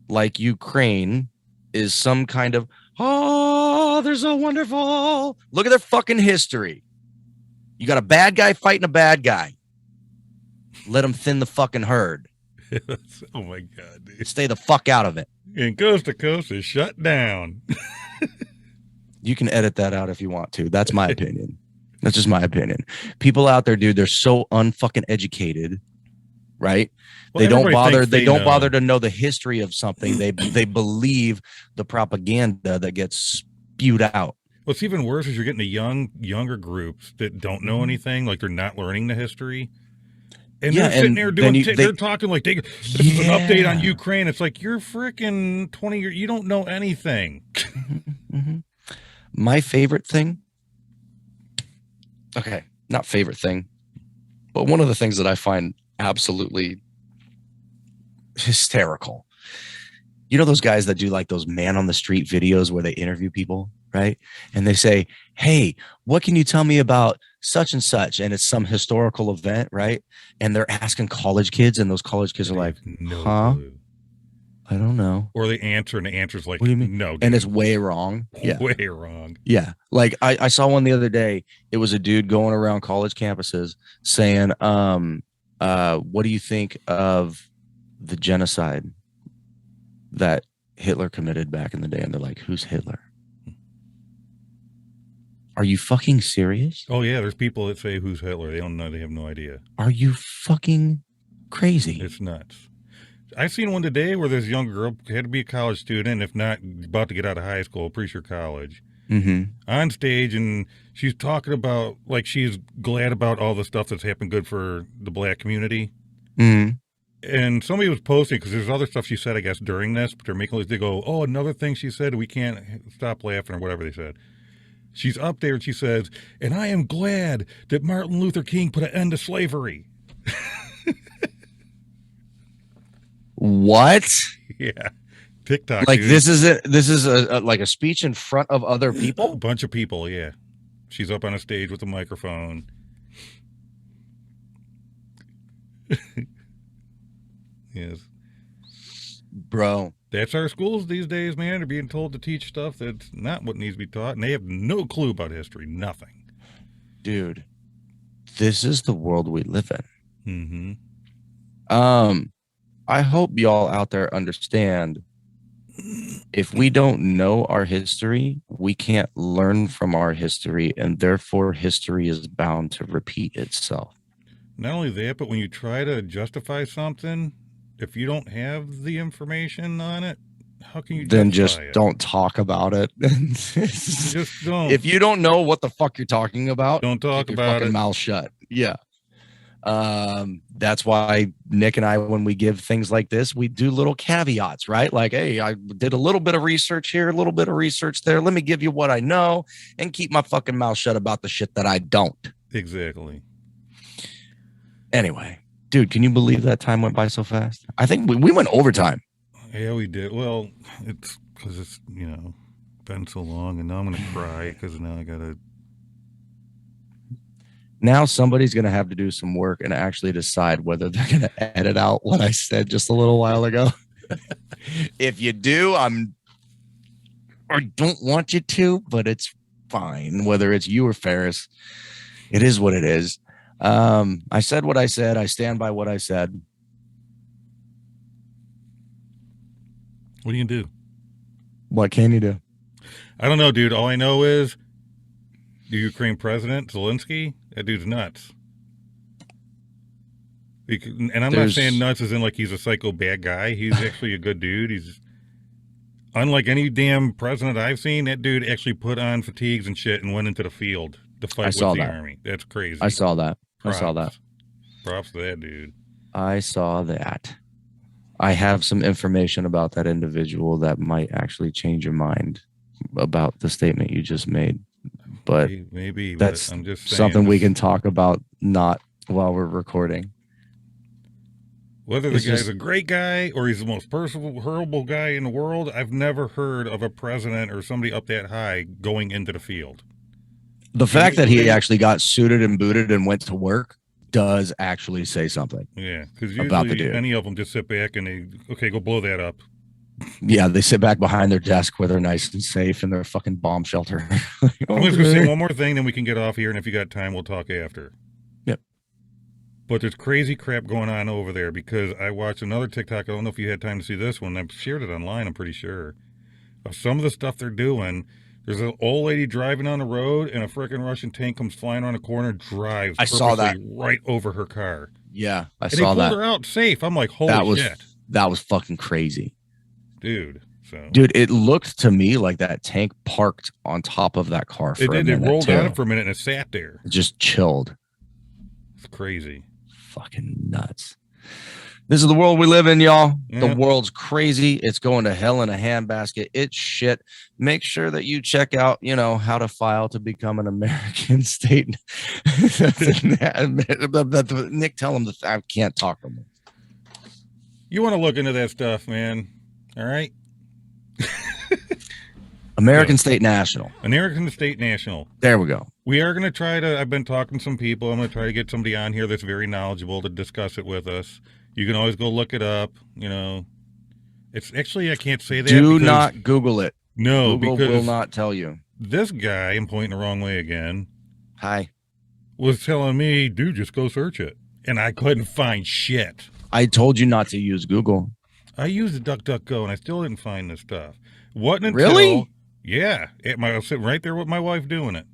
Speaker 2: like Ukraine is some kind of, oh, they're so wonderful. Look at their fucking history. You got a bad guy fighting a bad guy. Let them thin the fucking herd.
Speaker 1: Oh my God, dude.
Speaker 2: Stay the fuck out of it.
Speaker 1: And Coast to Coast is shut down.
Speaker 2: You can edit that out if you want to. That's my opinion. That's just my opinion. People out there, dude, they're so unfucking educated, right?
Speaker 1: Well,
Speaker 2: they don't bother.
Speaker 1: they
Speaker 2: don't
Speaker 1: know.
Speaker 2: bother to know the history of something. They believe the propaganda that gets spewed out.
Speaker 1: What's even worse is you're getting the younger groups that don't know anything, like they're not learning the history. And they're sitting there doing, they're talking like this is an update on Ukraine. It's like, you're freaking 20 years, you don't know anything.
Speaker 2: My favorite thing, okay, not favorite thing, but one of the things that I find absolutely hysterical. You know those guys that do like those man on the street videos where they interview people, right? And they say, hey, what can you tell me about such and such? And it's some historical event, right? And they're asking college kids, and those college kids are like,
Speaker 1: clue.
Speaker 2: I don't know.
Speaker 1: Or they answer, and the answer's like,
Speaker 2: what do you mean?
Speaker 1: No. Dude.
Speaker 2: And it's way wrong. Yeah.
Speaker 1: Way wrong.
Speaker 2: Yeah. Like I saw one the other day. It was a dude going around college campuses saying, what do you think of the genocide that Hitler committed back in the day? And they're like, who's Hitler? Are you fucking serious?
Speaker 1: Oh yeah, there's people that say who's Hitler. They don't know. They have no idea.
Speaker 2: Are you fucking crazy?
Speaker 1: It's nuts. I seen one today where this young girl had to be a college student, if not about to get out of high school, pretty sure college, on stage, and she's talking about like she's glad about all the stuff that's happened good for the black community. And somebody was posting, because there's other stuff she said, I guess, during this, but they're making they go, oh, another thing she said, we can't stop laughing, or whatever they said. She's up there and she says, and I am glad that Martin Luther King put an end to slavery.
Speaker 2: What?
Speaker 1: Yeah. TikTok.
Speaker 2: Like
Speaker 1: dude.
Speaker 2: this is a like a speech in front of other
Speaker 1: A
Speaker 2: people?
Speaker 1: bunch of people, yeah. She's up on a stage with a microphone. Yes.
Speaker 2: Bro.
Speaker 1: That's our schools these days, man. They're being told to teach stuff that's not what needs to be taught, and they have no clue about history. Nothing.
Speaker 2: Dude. This is the world we live in.
Speaker 1: Mm-hmm.
Speaker 2: I hope y'all out there understand If we don't know our history, we can't learn from our history, and therefore history is bound to repeat itself.
Speaker 1: Not only that, but when you try to justify something, if you don't have the information on it, how can you
Speaker 2: Then
Speaker 1: justify
Speaker 2: just
Speaker 1: it?
Speaker 2: don't talk about it.
Speaker 1: Just don't.
Speaker 2: If you don't know what the fuck you're talking about,
Speaker 1: Don't talk
Speaker 2: keep your
Speaker 1: about
Speaker 2: fucking
Speaker 1: it.
Speaker 2: mouth shut. Yeah. That's why Nick and I, when we give things like this, we do little caveats, right? Like, hey, I did a little bit of research here, a little bit of research there. Let me give you what I know and keep my fucking mouth shut about the shit that I don't.
Speaker 1: Exactly.
Speaker 2: Anyway, dude, can you believe that time went by so fast? I think we went overtime.
Speaker 1: Yeah, we did. Well, it's because it's, been so long, and now I'm going to cry because now I got to.
Speaker 2: Now somebody's going to have to do some work and actually decide whether they're going to edit out what I said just a little while ago. If you do, I don't want you to, but it's fine. Whether it's you or Ferris, it is what it is. I said what I said. I stand by what I said.
Speaker 1: What do you do?
Speaker 2: What can you do?
Speaker 1: I don't know, dude. All I know is the Ukraine president, Zelensky, that dude's nuts. And I'm not saying nuts as in like he's a psycho bad guy. He's actually a good dude. He's unlike any damn president I've seen. That dude actually put on fatigues and shit and went into the field to fight with the army. That's crazy.
Speaker 2: I saw that.
Speaker 1: Props.
Speaker 2: I saw that.
Speaker 1: Props to that dude.
Speaker 2: I saw that. I have some information about that individual that might actually change your mind about the statement you just made. But
Speaker 1: maybe
Speaker 2: that's
Speaker 1: but I'm just saying,
Speaker 2: something we can talk about not while we're recording.
Speaker 1: Whether the guy's a great guy or he's the most personable, horrible guy in the world, I've never heard of a president or somebody up that high going into the field.
Speaker 2: The fact that he actually got suited and booted and went to work does actually say something.
Speaker 1: Yeah, because
Speaker 2: about the dude.
Speaker 1: Any of them just sit back and go blow that up.
Speaker 2: Yeah, they sit back behind their desk where they're nice and safe in their fucking bomb shelter.
Speaker 1: I'm just going to say one more thing, then we can get off here, and if you got time, we'll talk after.
Speaker 2: Yep.
Speaker 1: But there's crazy crap going on over there because I watched another TikTok. I don't know if you had time to see this one. I've shared it online, I'm pretty sure. Of some of the stuff they're doing. There's an old lady driving on the road, and a freaking Russian tank comes flying around a corner, drives
Speaker 2: I saw that
Speaker 1: right over her car.
Speaker 2: Yeah, I
Speaker 1: and
Speaker 2: saw that.
Speaker 1: They pulled her out safe. I'm like, holy shit.
Speaker 2: That was fucking crazy.
Speaker 1: Dude,
Speaker 2: it looked to me like that tank parked on top of that car for a minute.
Speaker 1: It rolled on it for a minute and it sat there.
Speaker 2: It just chilled.
Speaker 1: It's crazy.
Speaker 2: Fucking nuts. This is the world we live in, y'all. Yeah. The world's crazy. It's going to hell in a handbasket. It's shit. Make sure that you check out, how to file to become an American state. Nick, tell him that I can't talk to him.
Speaker 1: You want to look into that stuff, man. All right.
Speaker 2: American State National.
Speaker 1: American State National.
Speaker 2: There we go.
Speaker 1: We are going to try to, I've been talking to some people. I'm going to try to get somebody on here that's very knowledgeable to discuss it with us. You can always go look it up. It's actually, I can't say that.
Speaker 2: Do not Google it.
Speaker 1: No,
Speaker 2: Google
Speaker 1: because
Speaker 2: will not tell you.
Speaker 1: This guy, I'm pointing the wrong way again.
Speaker 2: Hi.
Speaker 1: Was telling me, dude, just go search it. And I couldn't find shit.
Speaker 2: I told you not to use Google.
Speaker 1: I used DuckDuckGo and I still didn't find this stuff. Wasn't until,
Speaker 2: really?
Speaker 1: Yeah. I was sitting right there with my wife doing it.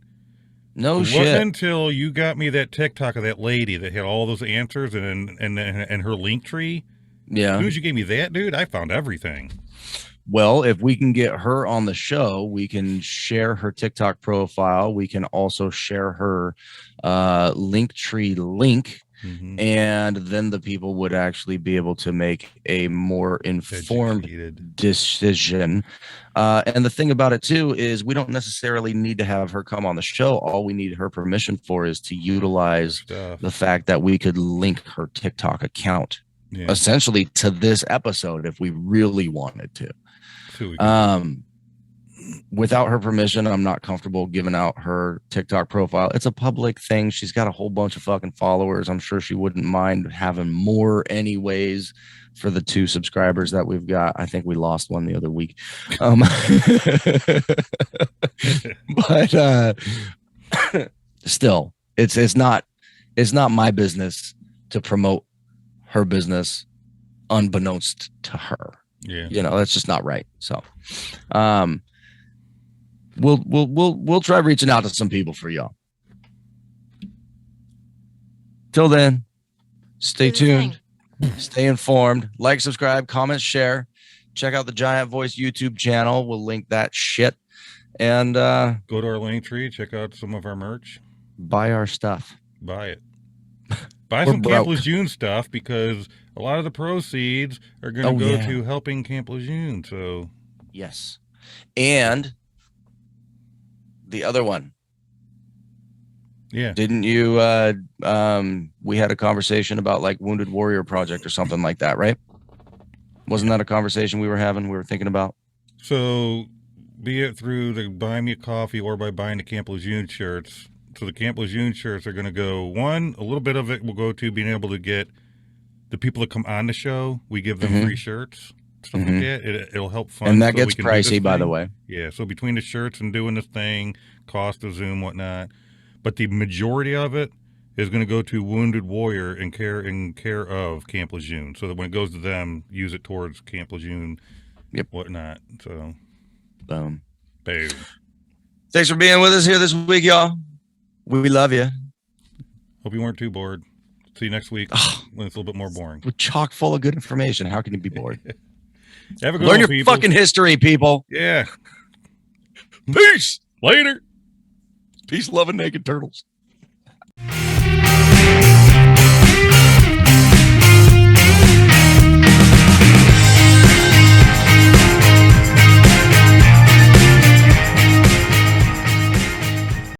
Speaker 2: No shit.
Speaker 1: Wasn't until you got me that TikTok of that lady that had all those answers and her link tree.
Speaker 2: Yeah.
Speaker 1: As soon as you gave me that, dude, I found everything.
Speaker 2: Well, if we can get her on the show, we can share her TikTok profile. We can also share her Linktree link. Mm-hmm. And then the people would actually be able to make a more informed decision. And the thing about it, too, is we don't necessarily need to have her come on the show. All we need her permission for is to utilize the fact that we could link her TikTok account essentially to this episode if we really wanted to. Without her permission, I'm not comfortable giving out her TikTok profile. It's a public thing. She's got a whole bunch of fucking followers. I'm sure she wouldn't mind having more anyways for the 2 subscribers that we've got. I think we lost one the other week. But still, it's not my business to promote her business unbeknownst to her.
Speaker 1: Yeah.
Speaker 2: You know, that's just not right. So, we'll try reaching out to some people for y'all. Till then, stay
Speaker 3: Do the thing.
Speaker 2: tuned, stay informed, like, subscribe, comment, share. Check out the Giant Voice YouTube channel. We'll link that shit. And
Speaker 1: Go to our link tree, check out some of our merch,
Speaker 2: buy our stuff.
Speaker 1: buy it. Buy
Speaker 2: We're
Speaker 1: some
Speaker 2: broke.
Speaker 1: Camp Lejeune stuff because a lot of the proceeds are going to
Speaker 2: Oh,
Speaker 1: go
Speaker 2: yeah.
Speaker 1: to helping Camp Lejeune. So
Speaker 2: Yes. And the other one,
Speaker 1: yeah,
Speaker 2: didn't you we had a conversation about like Wounded Warrior Project or something like that, right? Wasn't that a conversation we were thinking about?
Speaker 1: so be it through the Buy Me a Coffee or by buying the Camp Lejeune shirts. So the Camp Lejeune shirts are going to go, one, a little bit of it will go to being able to get the people that come on the show. We give them
Speaker 2: Mhm.
Speaker 1: free shirts, stuff
Speaker 2: Mhm.
Speaker 1: like that. It'll help fund.
Speaker 2: And that
Speaker 1: so
Speaker 2: gets
Speaker 1: we can do this
Speaker 2: pricey, by the
Speaker 1: thing.
Speaker 2: way.
Speaker 1: Yeah, so between the shirts and doing this thing, cost of Zoom, whatnot, but the majority of it is going to go to Wounded Warrior in care of Camp Lejeune, so that when it goes to them, use it towards Camp Lejeune,
Speaker 2: Yep.
Speaker 1: whatnot. So,
Speaker 2: Boom.
Speaker 1: boom.
Speaker 2: Thanks for being with us here this week, y'all. We love you.
Speaker 1: Hope you weren't too bored. See you next week
Speaker 2: Oh,
Speaker 1: when it's a little bit more boring.
Speaker 2: we're chock full of good information. How can you be bored?
Speaker 1: Have a good
Speaker 2: Learn
Speaker 1: one,
Speaker 2: your
Speaker 1: people.
Speaker 2: fucking history, people.
Speaker 1: Yeah.
Speaker 2: Peace.
Speaker 1: Later.
Speaker 2: Peace, love, and naked turtles.